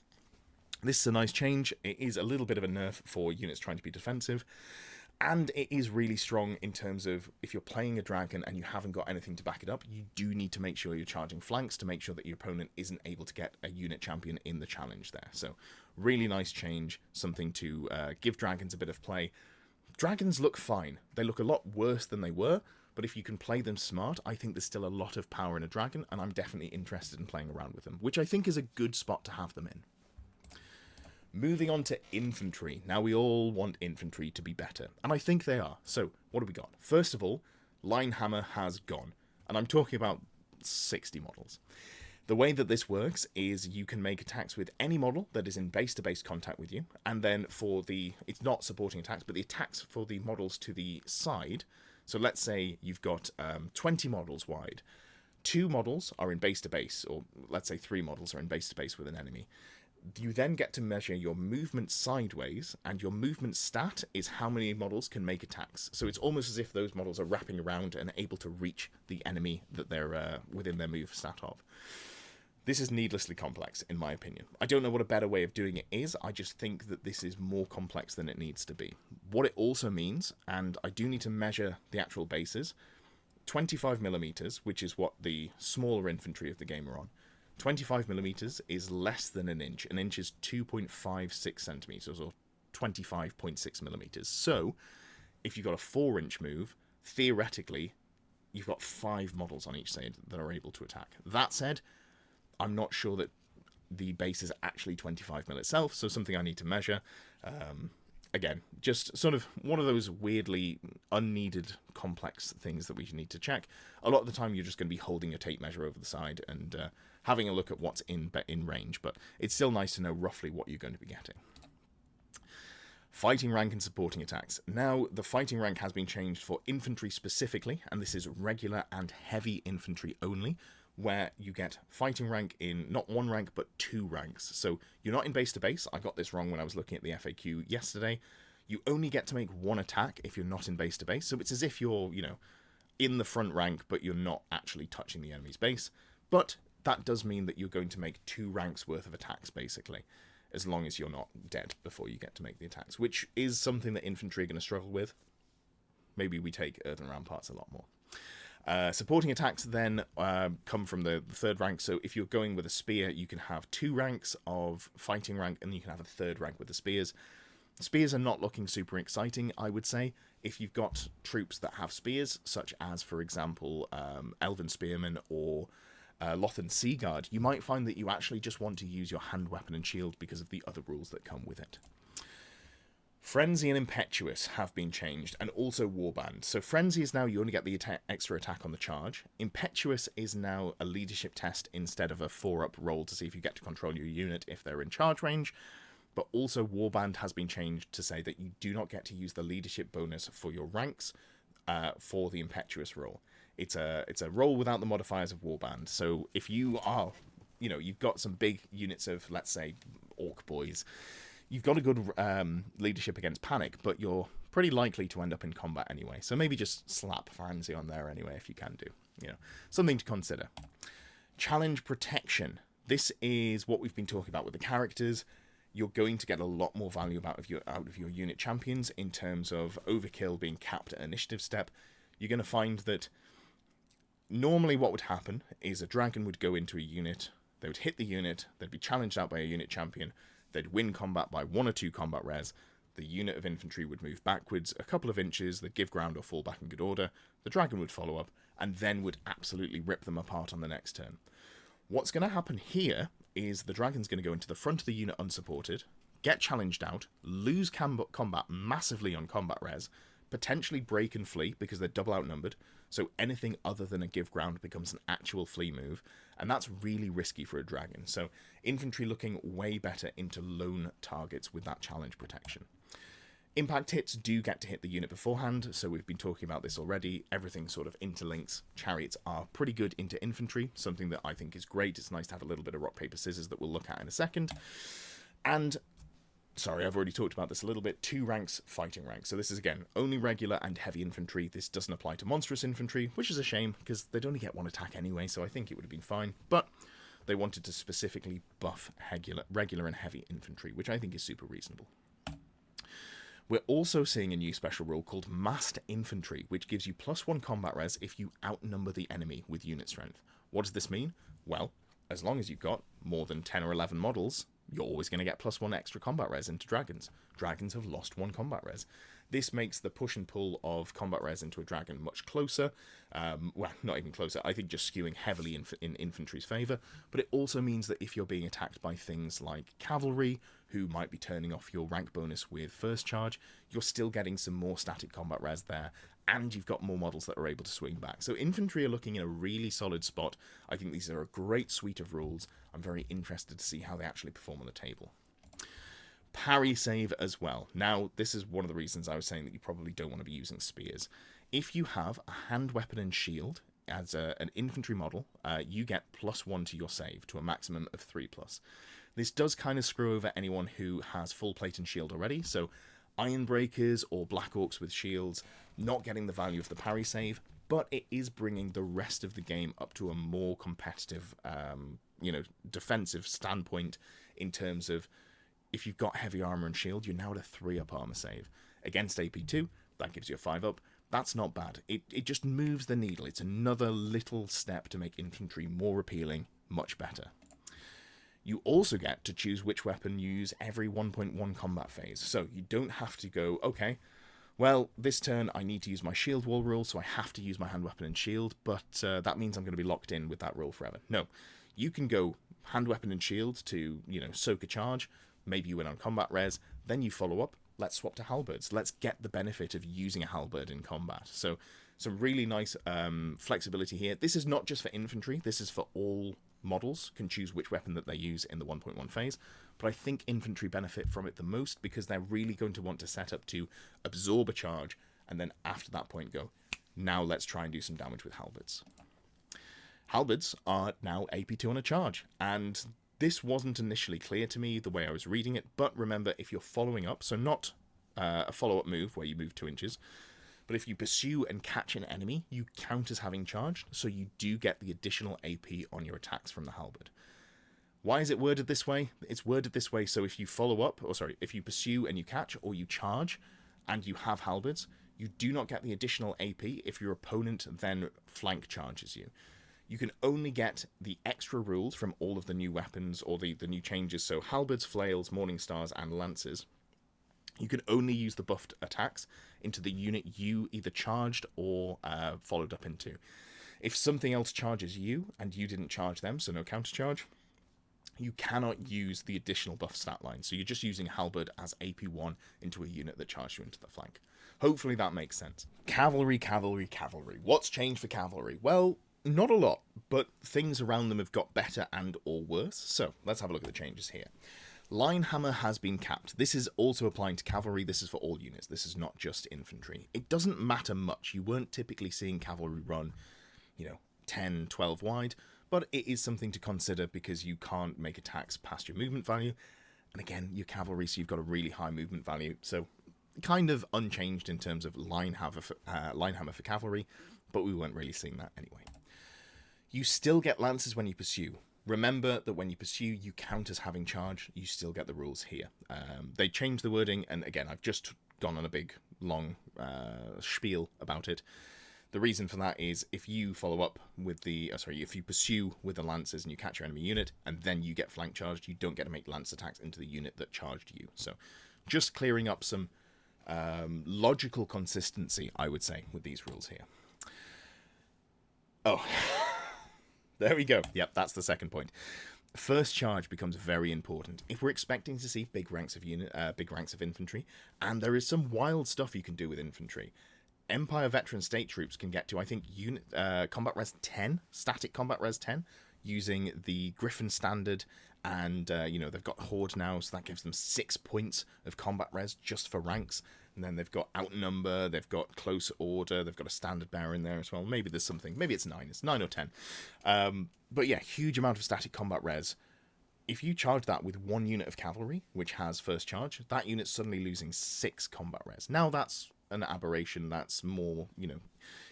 [SPEAKER 1] This is a nice change. It is a little bit of a nerf for units trying to be defensive. And it is really strong in terms of if you're playing a dragon and you haven't got anything to back it up, you do need to make sure you're charging flanks to make sure that your opponent isn't able to get a unit champion in the challenge there. So really nice change, something to give dragons a bit of play. Dragons look fine. They look a lot worse than they were, but if you can play them smart, I think there's still a lot of power in a dragon, and I'm definitely interested in playing around with them, which I think is a good spot to have them in. Moving on to infantry. Now, we all want infantry to be better, and I think they are. So, what have we got? First of all, Line Hammer has gone, and I'm talking about 60 models. The way that this works is you can make attacks with any model that is in base-to-base contact with you, and then it's not supporting attacks, but the attacks for the models to the side, so let's say you've got 20 models wide. 2 models are in base-to-base, or let's say 3 models are in base-to-base with an enemy. You then get to measure your movement sideways, and your movement stat is how many models can make attacks. So it's almost as if those models are wrapping around and able to reach the enemy that they're within their move stat of. This is needlessly complex, in my opinion. I don't know what a better way of doing it is. I just think that this is more complex than it needs to be. What it also means, and I do need to measure the actual bases, 25 millimeters, which is what the smaller infantry of the game are on. 25 millimeters is less than an inch. An inch is 2.56 centimeters, or 25.6 millimeters. So, if you've got a 4-inch move, theoretically, you've got 5 models on each side that are able to attack. That said, I'm not sure that the base is actually 25 mil itself, so something I need to measure. Again, just sort of one of those weirdly unneeded complex things that we need to check. A lot of the time you're just going to be holding a tape measure over the side and having a look at what's in range, but it's still nice to know roughly what you're going to be getting. Fighting rank and supporting attacks. Now, the fighting rank has been changed for infantry specifically, and this is regular and heavy infantry only, where you get fighting rank in not 1 rank, but 2 ranks. So you're not in base to base. I got this wrong when I was looking at the FAQ yesterday. You only get to make 1 attack if you're not in base to base. So it's as if you're, in the front rank, but you're not actually touching the enemy's base. But that does mean that you're going to make 2 ranks worth of attacks, basically, as long as you're not dead before you get to make the attacks, which is something that infantry are going to struggle with. Maybe we take earthen ramparts a lot more. Supporting attacks then come from the 3rd rank, so if you're going with a spear, you can have 2 ranks of fighting rank, and you can have a 3rd rank with the spears. Spears are not looking super exciting, I would say. If you've got troops that have spears, such as, for example, Elven Spearmen or Lothan Seaguard, you might find that you actually just want to use your hand weapon and shield because of the other rules that come with it. Frenzy and Impetuous have been changed, and also Warband. So Frenzy is now you only get the extra attack on the charge. Impetuous is now a leadership test instead of a 4-up roll to see if you get to control your unit if they're in charge range. But also Warband has been changed to say that you do not get to use the leadership bonus for your ranks for the Impetuous roll. It's a roll without the modifiers of Warband. So if you are, you've got some big units of, let's say, Orc Boys, you've got a good leadership against panic, but you're pretty likely to end up in combat anyway. So maybe just slap Frenzy on there anyway if you can do. Something to consider. Challenge Protection. This is what we've been talking about with the characters. You're going to get a lot more value out of your unit champions in terms of overkill being capped at initiative step. You're going to find that normally what would happen is a dragon would go into a unit, they would hit the unit, they'd be challenged out by a unit champion, they'd win combat by 1 or 2 combat res, the unit of infantry would move backwards a couple of inches, they'd give ground or fall back in good order, the dragon would follow up, and then would absolutely rip them apart on the next turn. What's going to happen here is the dragon's going to go into the front of the unit unsupported, get challenged out, lose combat massively on combat res, potentially break and flee because they're double outnumbered, so anything other than a give ground becomes an actual flee move, and that's really risky for a dragon. So infantry looking way better into lone targets with that challenge protection. Impact hits do get to hit the unit beforehand, so we've been talking about this already. Everything sort of interlinks. Chariots are pretty good into infantry, something that I think is great. It's nice to have a little bit of rock, paper, scissors that we'll look at in a second. And sorry, I've already talked about this a little bit. 2 ranks, fighting ranks. So this is, again, only regular and heavy infantry. This doesn't apply to monstrous infantry, which is a shame, because they'd only get 1 attack anyway, so I think it would have been fine. But they wanted to specifically buff regular and heavy infantry, which I think is super reasonable. We're also seeing a new special rule called Massed Infantry, which gives you +1 combat res if you outnumber the enemy with unit strength. What does this mean? Well, as long as you've got more than 10 or 11 models, you're always going to get +1 extra combat res into dragons. Dragons have lost 1 combat res. This makes the push and pull of combat res into a dragon much closer. Well, not even closer. I think just skewing heavily in infantry's favour. But it also means that if you're being attacked by things like cavalry, who might be turning off your rank bonus with first charge, you're still getting some more static combat res there, and you've got more models that are able to swing back. So infantry are looking in a really solid spot. I think these are a great suite of rules. I'm very interested to see how they actually perform on the table. Parry save as well. Now, this is one of the reasons I was saying that you probably don't want to be using spears. If you have a hand weapon and shield as an infantry model, you get +1 to your save, to a maximum of 3+. This does kind of screw over anyone who has full plate and shield already, so Ironbreakers or Black Orcs with shields not getting the value of the parry save, but it is bringing the rest of the game up to a more competitive, defensive standpoint in terms of if you've got heavy armor and shield, you're now at a 3-up armor save. Against AP2, that gives you a 5-up. That's not bad. It just moves the needle. It's another little step to make infantry more appealing, much better. You also get to choose which weapon you use every 1.1 combat phase. So you don't have to go, okay, well, this turn I need to use my shield wall rule, so I have to use my hand weapon and shield, but that means I'm going to be locked in with that rule forever. No, you can go hand weapon and shield to, soak a charge, maybe you win on combat res, then you follow up, let's swap to halberds. Let's get the benefit of using a halberd in combat. So some really nice flexibility here. This is not just for infantry, this is for all models, can choose which weapon that they use in the 1.1 phase, but I think infantry benefit from it the most because they're really going to want to set up to absorb a charge, and then after that point go, now let's try and do some damage with halberds. Halberds are now AP2 on a charge, and this wasn't initially clear to me the way I was reading it, but remember, if you're following up, so not a follow-up move where you move 2 inches, but if you pursue and catch an enemy, you count as having charged, so you do get the additional AP on your attacks from the halberd. Why is it worded this way? It's worded this way so if you follow up, if you pursue and you catch, or you charge, and you have halberds, you do not get the additional AP if your opponent then flank charges you. You can only get the extra rules from all of the new weapons or the new changes, so halberds, flails, morning stars, and lances. You can only use the buffed attacks into the unit you either charged or followed up into. If something else charges you and you didn't charge them, so no counter charge, you cannot use the additional buff stat line. So you're just using halberd as AP1 into a unit that charged you into the flank. Hopefully that makes sense. Cavalry, cavalry, cavalry. What's changed for cavalry? Well, not a lot, but things around them have got better and or worse. So let's have a look at the changes here. Line hammer has been capped. This is also applying to cavalry. This is for all units. This is not just infantry. It doesn't matter much. You weren't typically seeing cavalry run, 10, 12 wide, but it is something to consider because you can't make attacks past your movement value. And again, you're cavalry, so you've got a really high movement value. So kind of unchanged in terms of line hammer for cavalry, but we weren't really seeing that anyway. You still get lances when you pursue. Remember that when you pursue, you count as having charge. You still get the rules here. They changed the wording, and again, I've just gone on a big, long spiel about it. The reason for that is if you follow up with if you pursue with the lances and you catch your enemy unit, and then you get flank charged, you don't get to make lance attacks into the unit that charged you. So just clearing up some logical consistency, I would say, with these rules here. Oh, there we go. Yep, that's the second point. First charge becomes very important if we're expecting to see big ranks of infantry, and there is some wild stuff you can do with infantry. Empire veteran state troops can get to, I think, combat res 10, static combat res 10, using the Griffin standard, and they've got Horde now, so that gives them 6 points of combat res just for ranks. And then they've got Outnumber, they've got Close Order, they've got a Standard Bearer in there as well. Maybe there's something, maybe it's 9 or 10. But yeah, huge amount of static combat res. If you charge that with 1 unit of cavalry, which has first charge, that unit's suddenly losing 6 combat res. Now that's an aberration, that's more,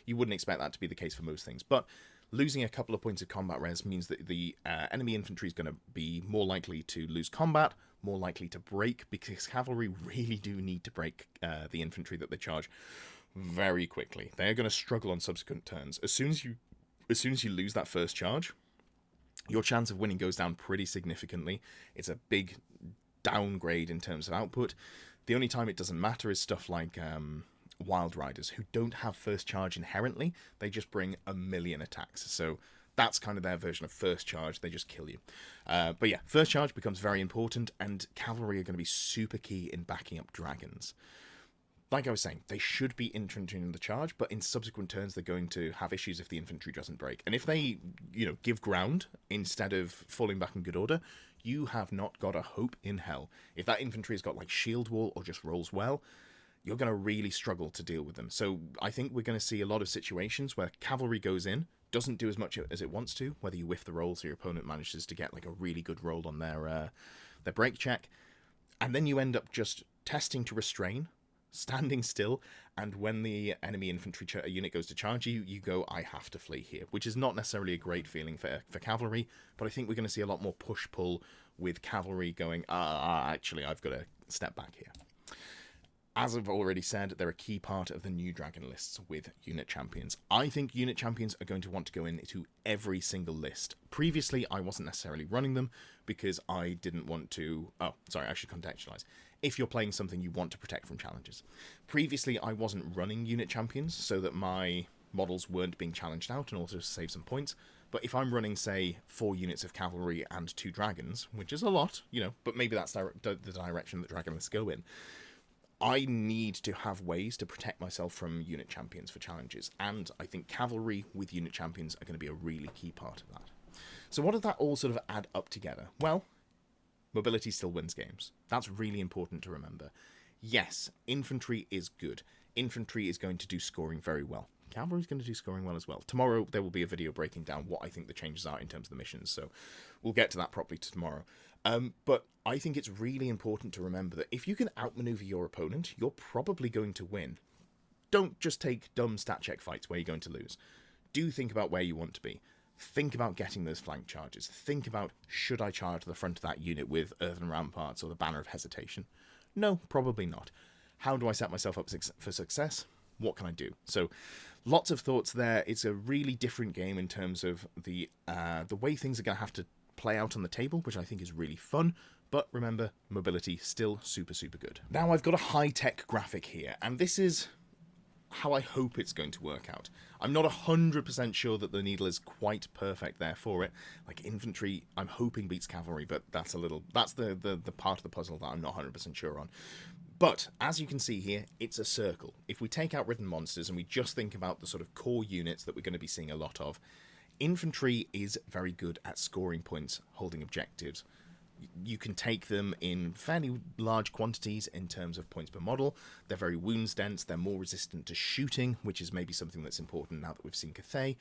[SPEAKER 1] you wouldn't expect that to be the case for most things. But losing a couple of points of combat res means that the enemy infantry is going to be more likely to lose combat, more likely to break, because cavalry really do need to break the infantry that they charge very quickly. They're going to struggle on subsequent turns. As soon as you lose that first charge, your chance of winning goes down pretty significantly. It's a big downgrade in terms of output. The only time it doesn't matter is stuff like Wild Riders, who don't have first charge inherently. They just bring a million attacks. So that's kind of their version of first charge. They just kill you. But yeah, first charge becomes very important, and cavalry are going to be super key in backing up dragons. Like I was saying, they should be infantry in the charge, but in subsequent turns they're going to have issues if the infantry doesn't break. And if they, give ground instead of falling back in good order, you have not got a hope in hell. If that infantry has got like shield wall or just rolls well, you're going to really struggle to deal with them. So I think we're going to see a lot of situations where cavalry goes in, doesn't do as much as it wants to, whether you whiff the rolls or your opponent manages to get like a really good roll on their break check. And then you end up just testing to restrain, standing still, and when the enemy infantry unit goes to charge you, you go, I have to flee here, which is not necessarily a great feeling for cavalry, but I think we're going to see a lot more push-pull with cavalry going, actually, I've got to step back here. As I've already said, they're a key part of the new Dragon lists with unit champions. I think unit champions are going to want to go into every single list. Previously, I wasn't necessarily running them because I didn't want to... Oh, sorry, I should contextualize. If you're playing something you want to protect from challenges. Previously, I wasn't running unit champions so that my models weren't being challenged out and also to save some points. But if I'm running, say, 4 units of cavalry and 2 dragons, which is a lot, you know, but maybe that's the direction that Dragon lists go in, I need to have ways to protect myself from unit champions for challenges, and I think cavalry with unit champions are going to be a really key part of that. So what does that all sort of add up together? Well, mobility still wins games. That's really important to remember. Yes, infantry is good. Infantry is going to do scoring very well. Cavalry is going to do scoring well as well. Tomorrow there will be a video breaking down what I think the changes are in terms of the missions, so we'll get to that properly tomorrow. But I think it's really important to remember that if you can outmaneuver your opponent, you're probably going to win. Don't just take dumb stat check fights where you're going to lose. Do think about where you want to be. Think about getting those flank charges. Think about, should I charge the front of that unit with earthen ramparts or the banner of hesitation? No, probably not. How do I set myself up for success? What can I do? So, lots of thoughts there. It's a really different game in terms of the way things are going to have to play out on the table, which I think is really fun. But remember, mobility still super, super good. Now I've got a high-tech graphic here, and this is how I hope it's going to work out. I'm not 100% sure that the needle is quite perfect there for it. Like, infantry, I'm hoping beats cavalry, but that's the part of the puzzle that I'm not 100% sure on. But, as you can see here, it's a circle. If we take out ridden monsters and we just think about the sort of core units that we're going to be seeing a lot of, infantry is very good at scoring points, holding objectives. You can take them in fairly large quantities in terms of points per model. They're very wounds dense, they're more resistant to shooting, which is maybe something that's important now that we've seen Cathay.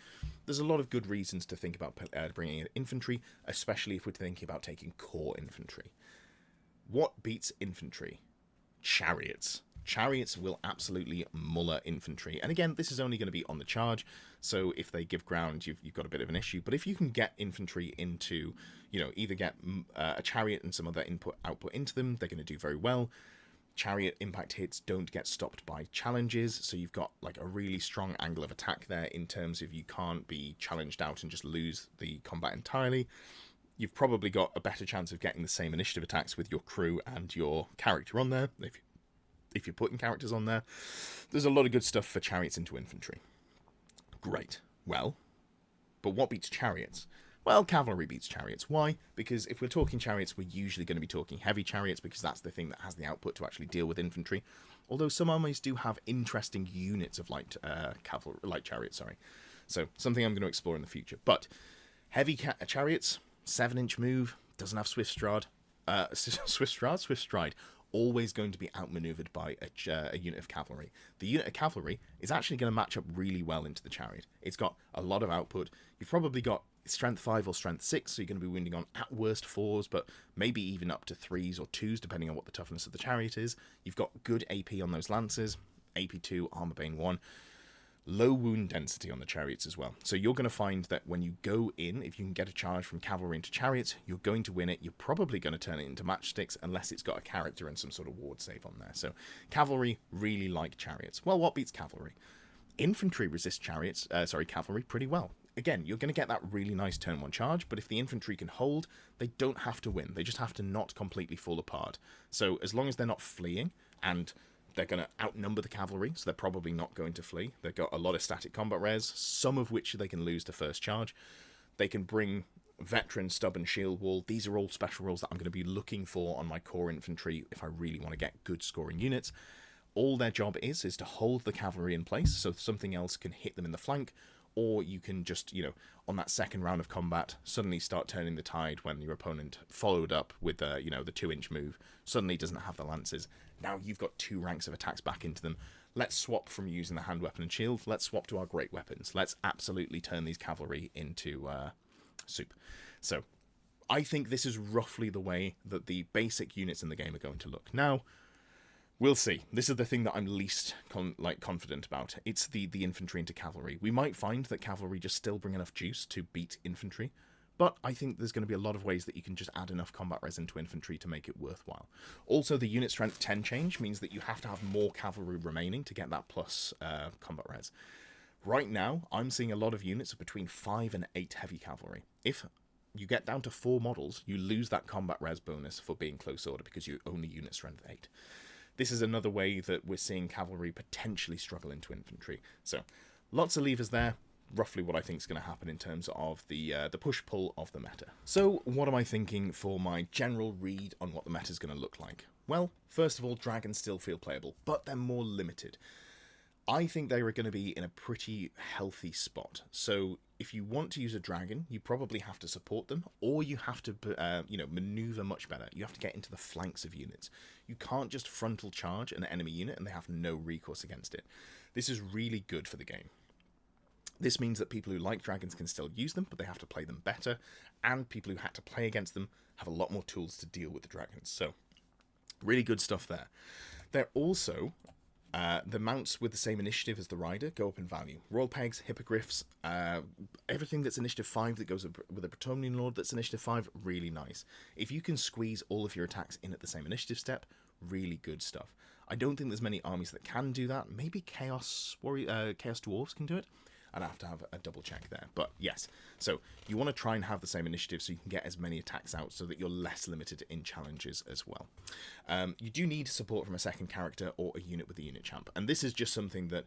[SPEAKER 1] There's a lot of good reasons to think about bringing in infantry, especially if we're thinking about taking core infantry. What beats infantry? Chariots. Chariots will absolutely muller infantry. And again, this is only going to be on the charge, so if they give ground, you've got a bit of an issue. But if you can get infantry into, you know, either get a chariot and some other output into them, they're going to do very well. Chariot impact hits don't get stopped by challenges, so you've got like a really strong angle of attack there in terms of you can't be challenged out and just lose the combat entirely. You've probably got a better chance of getting the same initiative attacks with your crew and your character on there, if you're putting characters on there. There's a lot of good stuff for chariots into infantry. Great. Well, but what beats chariots? Well, cavalry beats chariots. Why? Because if we're talking chariots, we're usually going to be talking heavy chariots, because that's the thing that has the output to actually deal with infantry. Although some armies do have interesting units of light chariots, sorry. So, something I'm going to explore in the future. But, heavy chariots, 7-inch move, doesn't have swift stride. Swift stride. Always going to be outmaneuvered by a unit of cavalry. The unit of cavalry is actually going to match up really well into the chariot. It's got a lot of output. You've probably got strength 5 or strength 6, so you're going to be wounding on at worst 4s, but maybe even up to 3s or 2s, depending on what the toughness of the chariot is. You've got good AP on those lances, AP 2, Armor Bane 1. Low wound density on the chariots as well. So you're going to find that when you go in, if you can get a charge from cavalry into chariots, you're going to win it. You're probably going to turn it into matchsticks unless it's got a character and some sort of ward save on there. So cavalry really like chariots. Well, what beats cavalry? Infantry resist cavalry pretty well. Again, you're going to get that really nice turn 1 charge, but if the infantry can hold, they don't have to win. They just have to not completely fall apart. So as long as they're not fleeing, and they're going to outnumber the cavalry, so they're probably not going to flee. They've got a lot of static combat rares, some of which they can lose to first charge. They can bring veteran, stubborn, shield wall. These are all special rolls that I'm going to be looking for on my core infantry if I really want to get good scoring units. All their job is to hold the cavalry in place, so something else can hit them in the flank, or you can just, you know, on that second round of combat, suddenly start turning the tide when your opponent followed up with, the 2-inch move, suddenly doesn't have the lances. Now you've got 2 ranks of attacks back into them. let's swap from using the hand weapon and shield. Let's swap to our great weapons. Let's absolutely turn these cavalry into soup. So I think this is roughly the way that the basic units in the game are going to look. Now, we'll see. This is the thing that I'm least confident about. It's the infantry into cavalry. We might find that cavalry just still bring enough juice to beat infantry, but I think there's going to be a lot of ways that you can just add enough combat res into infantry to make it worthwhile. Also, the unit strength 10 change means that you have to have more cavalry remaining to get that plus combat res. Right now, I'm seeing a lot of units of between 5 and 8 heavy cavalry. If you get down to 4 models, you lose that combat res bonus for being close order because you only unit strength 8. This is another way that we're seeing cavalry potentially struggle into infantry. So, lots of levers there. Roughly what I think is going to happen in terms of the push-pull of the meta. So, what am I thinking for my general read on what the meta is going to look like? Well, first of all, dragons still feel playable, but they're more limited. I think they are going to be in a pretty healthy spot. So if you want to use a dragon, you probably have to support them, or you have to, maneuver much better. You have to get into the flanks of units. You can't just frontal charge an enemy unit and they have no recourse against it. This is really good for the game. This means that people who like dragons can still use them, but they have to play them better, and people who had to play against them have a lot more tools to deal with the dragons. So, really good stuff there. They're also... the mounts with the same initiative as the rider go up in value. Royal Pegs, Hippogriffs, everything that's initiative 5 that goes with a Bretonnian Lord that's initiative 5, really nice. If you can squeeze all of your attacks in at the same initiative step, really good stuff. I don't think there's many armies that can do that. Maybe Chaos Dwarves can do it. I'd have to have a double check there. But yes, so you want to try and have the same initiative so you can get as many attacks out so that you're less limited in challenges as well. You do need support from a second character or a unit with a unit champ. And this is just something that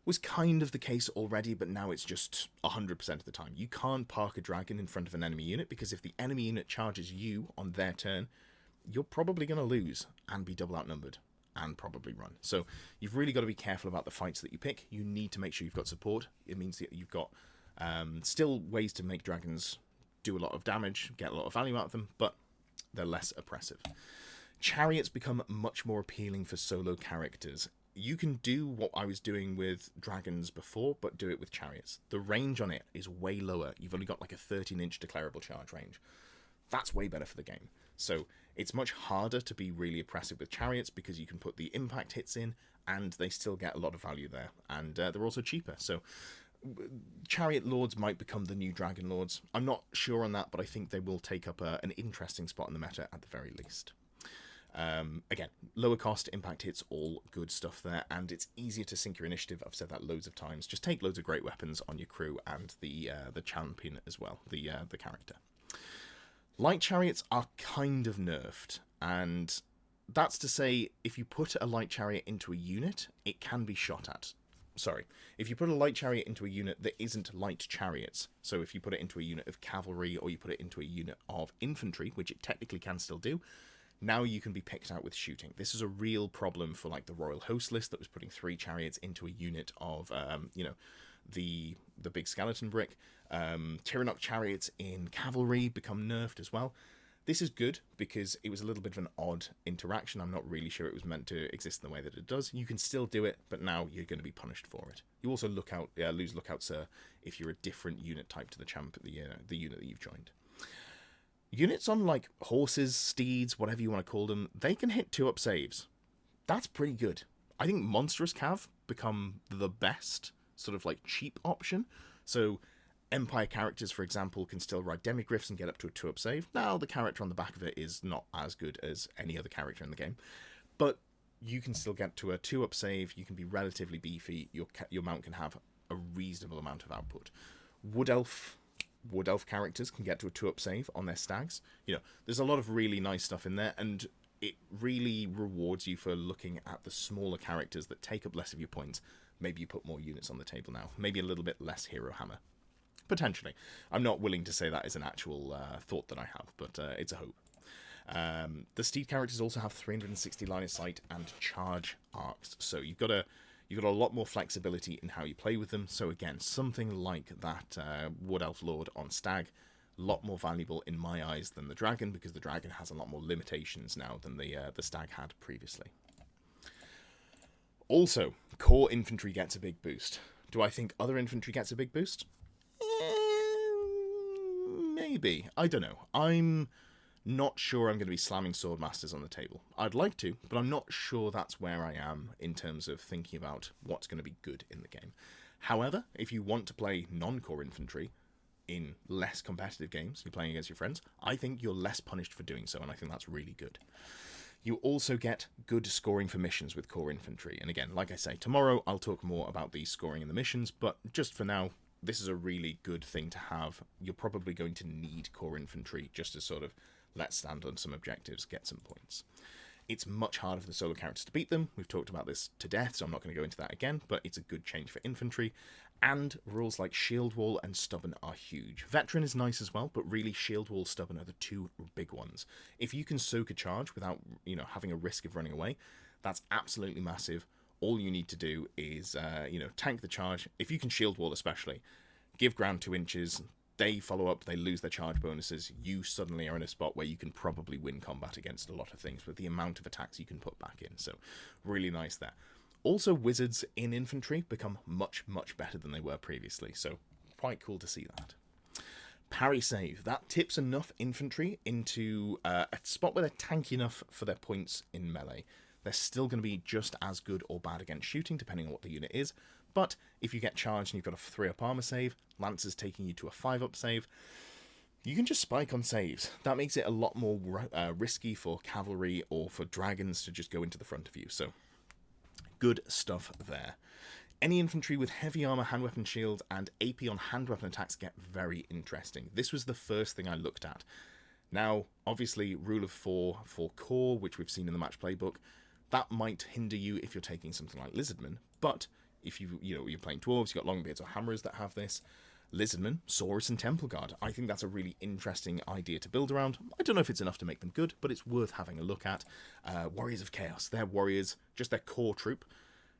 [SPEAKER 1] was kind of the case already, but now it's just 100% of the time. You can't park a dragon in front of an enemy unit because if the enemy unit charges you on their turn, you're probably going to lose and be double outnumbered. And probably run. So you've really got to be careful about the fights that you pick. You need to make sure you've got support. It means that you've got still ways to make dragons do a lot of damage, get a lot of value out of them, but they're less oppressive. Chariots become much more appealing for solo characters. You can do what I was doing with dragons before, but do it with chariots. The range on it is way lower. You've only got like a 13-inch declarable charge range. That's way better for the game. So it's much harder to be really oppressive with chariots because you can put the impact hits in and they still get a lot of value there. And they're also cheaper. So chariot lords might become the new dragon lords. I'm not sure on that, but I think they will take up an interesting spot in the meta at the very least. Again, lower cost, impact hits, all good stuff there. And it's easier to sync your initiative. I've said that loads of times. Just take loads of great weapons on your crew and the champion as well, the character. Light chariots are kind of nerfed, and that's to say, if you put a light chariot into a unit, it can be shot at. Sorry, if you put a light chariot into a unit that isn't light chariots, so if you put it into a unit of cavalry or you put it into a unit of infantry, which it technically can still do, now you can be picked out with shooting. This is a real problem for like the Royal Host list that was putting 3 chariots into a unit of, the big skeleton brick. Tyrannok chariots in cavalry become nerfed as well. This is good because it was a little bit of an odd interaction. I'm not really sure it was meant to exist in the way that it does. You can still do it, but now you're going to be punished for it. You also lose Lookout Sir if you're a different unit type to the the unit that you've joined. Units on like horses, steeds, whatever you want to call them, they can hit 2-up saves. That's pretty good. I think Monstrous Cav become the best sort of like cheap option. So Empire characters, for example, can still ride demigryphs and get up to a 2-up save. Now, the character on the back of it is not as good as any other character in the game, but you can still get to a 2-up save. You can be relatively beefy. Your mount can have a reasonable amount of output. Wood Elf characters can get to a 2-up save on their stags. There's a lot of really nice stuff in there, and it really rewards you for looking at the smaller characters that take up less of your points. Maybe you put more units on the table now. Maybe a little bit less hero hammer. Potentially. I'm not willing to say that is an actual thought that I have, but it's a hope. The steed characters also have 360 line of sight and charge arcs, so you've got a lot more flexibility in how you play with them. So again, something like that Wood Elf Lord on Stag, a lot more valuable in my eyes than the Dragon, because the Dragon has a lot more limitations now than the Stag had previously. Also, core infantry gets a big boost. Do I think other infantry gets a big boost? Maybe. I don't know. I'm not sure I'm going to be slamming Swordmasters on the table. I'd like to, but I'm not sure that's where I am in terms of thinking about what's going to be good in the game. However, if you want to play non-core infantry in less competitive games, you're playing against your friends, I think you're less punished for doing so, and I think that's really good. You also get good scoring for missions with core infantry. And again, like I say, tomorrow I'll talk more about the scoring in the missions, but just for now, this is a really good thing to have. You're probably going to need core infantry just to sort of let's stand on some objectives, get some points. It's much harder for the solo characters to beat them. We've talked about this to death, so I'm not going to go into that again, but it's a good change for infantry. And rules like Shield Wall and Stubborn are huge. Veteran is nice as well, but really Shield Wall, Stubborn are the two big ones. If you can soak a charge without, having a risk of running away, that's absolutely massive. All you need to do is, tank the charge. If you can Shield Wall especially, give ground 2 inches, they follow up, they lose their charge bonuses, you suddenly are in a spot where you can probably win combat against a lot of things with the amount of attacks you can put back in. So really nice there. Also, wizards in infantry become much, much better than they were previously, so quite cool to see that. Parry save. That tips enough infantry into a spot where they're tanky enough for their points in melee. They're still going to be just as good or bad against shooting, depending on what the unit is. But if you get charged and you've got a 3-up armor save, Lancers taking you to a 5-up save, you can just spike on saves. That makes it a lot more risky for cavalry or for dragons to just go into the front of you. So, good stuff there. Any infantry with heavy armor, hand weapon shield, and AP on hand weapon attacks get very interesting. This was the first thing I looked at. Now, obviously, rule of 4 for core, which we've seen in the match playbook, that might hinder you if you're taking something like Lizardmen, but if you're playing dwarves, you've got Longbeards or Hammerers that have this. Lizardmen, Saurus, and Temple Guard. I think that's a really interesting idea to build around. I don't know if it's enough to make them good, but it's worth having a look at. Warriors of Chaos. They're warriors, just their core troop.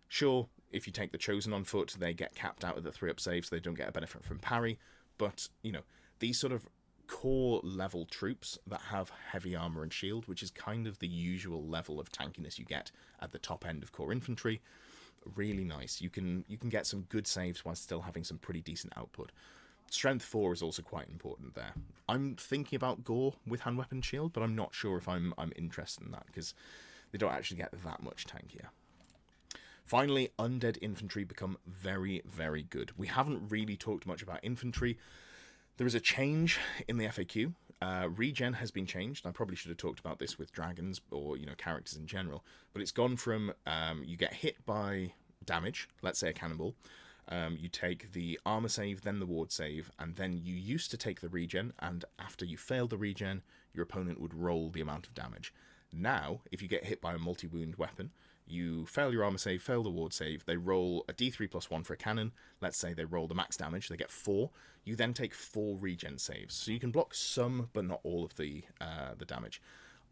[SPEAKER 1] Sure, if you take the Chosen on foot, they get capped out at the 3-up save, so they don't get a benefit from parry. But, these sort of core level troops that have heavy armor and shield, which is kind of the usual level of tankiness you get at the top end of core infantry. Really nice. You can get some good saves while still having some pretty decent output. Strength 4 is also quite important there. I'm thinking about Gore with hand weapon shield, but I'm not sure if I'm interested in that because they don't actually get that much tankier. Finally, undead infantry become very, very good. We haven't really talked much about infantry. There is a change in the FAQ. Regen has been changed. I probably should have talked about this with dragons or characters in general, but it's gone from you get hit by damage, let's say a cannonball, you take the armor save, then the ward save, and then you used to take the regen, and after you failed the regen, your opponent would roll the amount of damage. Now, if you get hit by a multi-wound weapon, you fail your armor save, fail the ward save, they roll a d3 plus 1 for a cannon. Let's say they roll the max damage, they get 4. You then take 4 regen saves. So you can block some, but not all of the damage.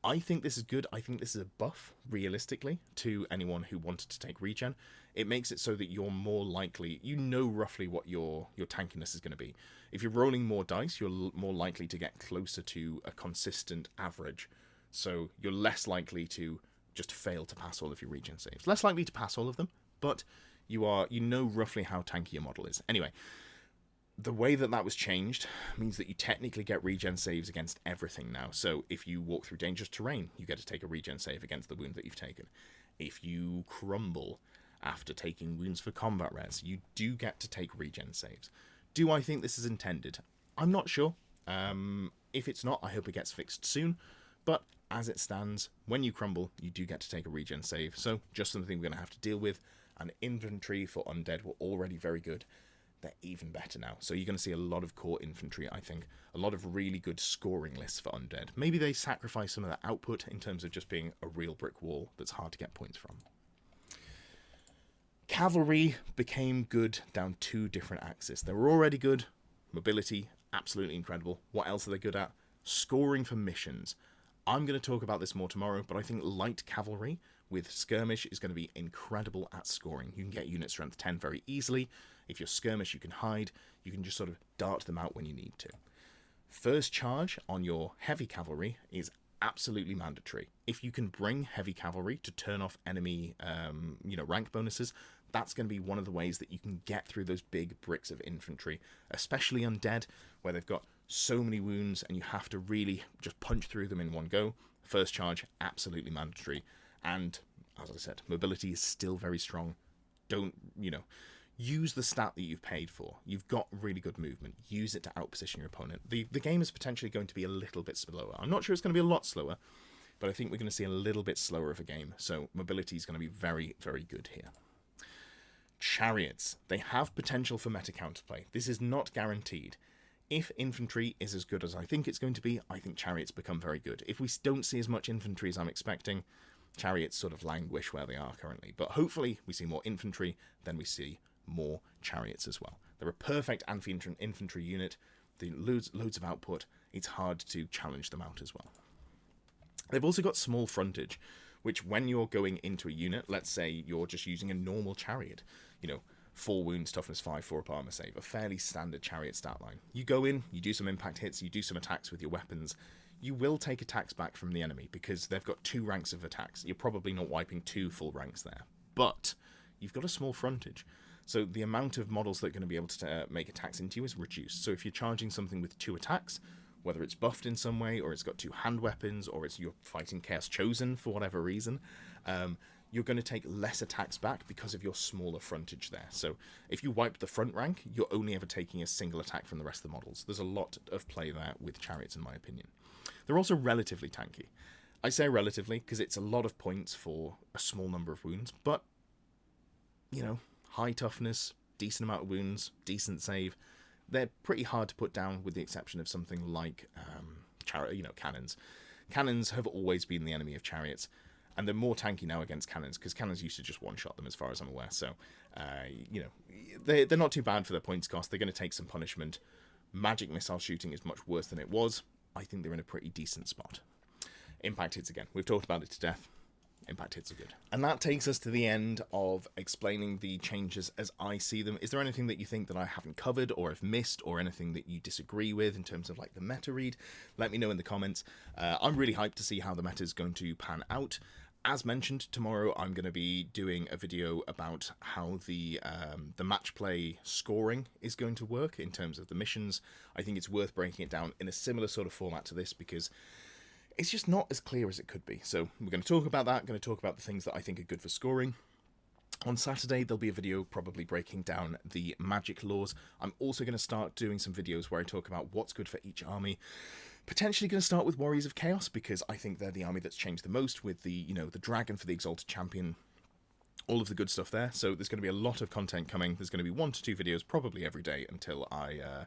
[SPEAKER 1] I think this is good. I think this is a buff, realistically, to anyone who wanted to take regen. It makes it so that you're more likely, roughly what your tankiness is going to be. If you're rolling more dice, you're more likely to get closer to a consistent average. So you're less likely to just fail to pass all of your regen saves. Less likely to pass all of them, but you know roughly how tanky your model is. Anyway, the way that was changed means that you technically get regen saves against everything now. So if you walk through dangerous terrain, you get to take a regen save against the wound that you've taken. If you crumble after taking wounds for combat res, you do get to take regen saves. Do I think this is intended? I'm not sure. If it's not, I hope it gets fixed soon. But as it stands, when you crumble, you do get to take a regen save. So just something we're going to have to deal with. And infantry for undead were already very good. They're even better now. So you're going to see a lot of core infantry, I think. A lot of really good scoring lists for undead. Maybe they sacrifice some of that output in terms of just being a real brick wall that's hard to get points from. Cavalry became good down 2 different axes. They were already good. Mobility, absolutely incredible. What else are they good at? Scoring for missions. I'm going to talk about this more tomorrow, but I think light cavalry with skirmish is going to be incredible at scoring. You can get unit strength 10 very easily. If you're skirmish, you can hide. You can just sort of dart them out when you need to. First charge on your heavy cavalry is absolutely mandatory. If you can bring heavy cavalry to turn off enemy, rank bonuses, that's going to be one of the ways that you can get through those big bricks of infantry, especially undead, where they've got so many wounds and you have to really just punch through them in one go. First charge, absolutely mandatory. And as I said, mobility is still very strong. Don't, use the stat that you've paid for. You've got really good movement. Use it to outposition your opponent. The game is potentially going to be a little bit slower. I'm not sure it's going to be a lot slower, but I think we're going to see a little bit slower of a game. So mobility is going to be very, very good here. Chariots. They have potential for meta counterplay. This is not guaranteed. If infantry is as good as I think it's going to be, I think chariots become very good. If we don't see as much infantry as I'm expecting, chariots sort of languish where they are currently. But hopefully we see more infantry, then we see more chariots as well. They're a perfect infantry unit. They loads of output. It's hard to challenge them out as well. They've also got small frontage, which when you're going into a unit, let's say you're just using a normal chariot, 4 wounds, toughness 5, 4 up armor save, a fairly standard chariot stat line. You go in, you do some impact hits, you do some attacks with your weapons. You will take attacks back from the enemy because they've got 2 ranks of attacks. You're probably not wiping 2 full ranks there, but you've got a small frontage. So the amount of models that are going to be able to make attacks into you is reduced. So if you're charging something with 2 attacks, whether it's buffed in some way, or it's got 2 hand weapons, or you're fighting Chaos Chosen for whatever reason, you're going to take less attacks back because of your smaller frontage there. So if you wipe the front rank, you're only ever taking a single attack from the rest of the models. There's a lot of play there with chariots, in my opinion. They're also relatively tanky. I say relatively because it's a lot of points for a small number of wounds, but, high toughness, decent amount of wounds, decent save. They're pretty hard to put down with the exception of something like, cannons. Cannons have always been the enemy of chariots, and they're more tanky now against cannons, because cannons used to just one-shot them as far as I'm aware. So, they're not too bad for their points cost. They're going to take some punishment. Magic missile shooting is much worse than it was. I think they're in a pretty decent spot. Impact hits again. We've talked about it to death. Impact hits are good. And that takes us to the end of explaining the changes as I see them. Is there anything that you think that I haven't covered or have missed, or anything that you disagree with in terms of like the meta read? Let me know in the comments. I'm really hyped to see how the meta is going to pan out. As mentioned, tomorrow I'm going to be doing a video about how the match play scoring is going to work in terms of the missions. I think it's worth breaking it down in a similar sort of format to this because it's just not as clear as it could be. So we're going to talk about that. I'm going to talk about the things that I think are good for scoring. On Saturday, there'll be a video probably breaking down the magic laws. I'm also going to start doing some videos where I talk about what's good for each army. Potentially going to start with Warriors of Chaos because I think they're the army that's changed the most with the, the dragon for the Exalted Champion, all of the good stuff there. So there's going to be a lot of content coming. There's going to be 1 to 2 videos probably every day until I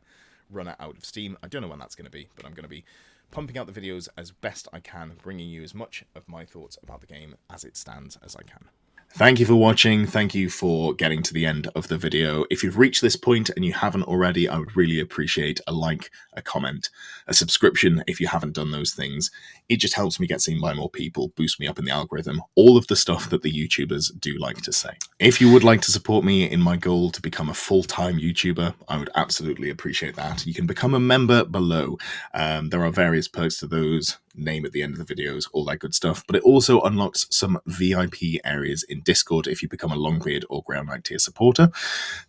[SPEAKER 1] run out of steam. I don't know when that's going to be, but I'm going to be pumping out the videos as best I can, bringing you as much of my thoughts about the game as it stands as I can. Thank you for watching. Thank you for getting to the end of the video. If you've reached this point and you haven't already, I would really appreciate a like, a comment, a subscription if you haven't done those things. It just helps me get seen by more people, boost me up in the algorithm, all of the stuff that the YouTubers do like to say. If you would like to support me in my goal to become a full-time YouTuber, I would absolutely appreciate that. You can become a member below. There are various perks to those, name at the end of the videos, all that good stuff, but it also unlocks some VIP areas in Discord if you become a Longbeard or Ground Knight tier supporter.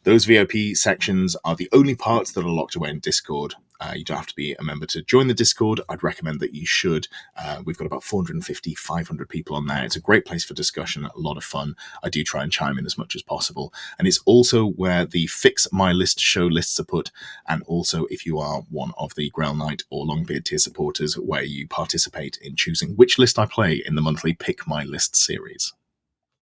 [SPEAKER 1] Those VIP sections are the only parts that are locked away in Discord. You don't have to be a member to join the Discord. I'd recommend that you should. We've got about 450, 500 people on there. It's a great place for discussion, a lot of fun. I do try and chime in as much as possible. And it's also where the Fix My List show lists are put, and also if you are one of the Ground Knight or Longbeard tier supporters, where you participate in choosing which list I play in the monthly Pick My List series.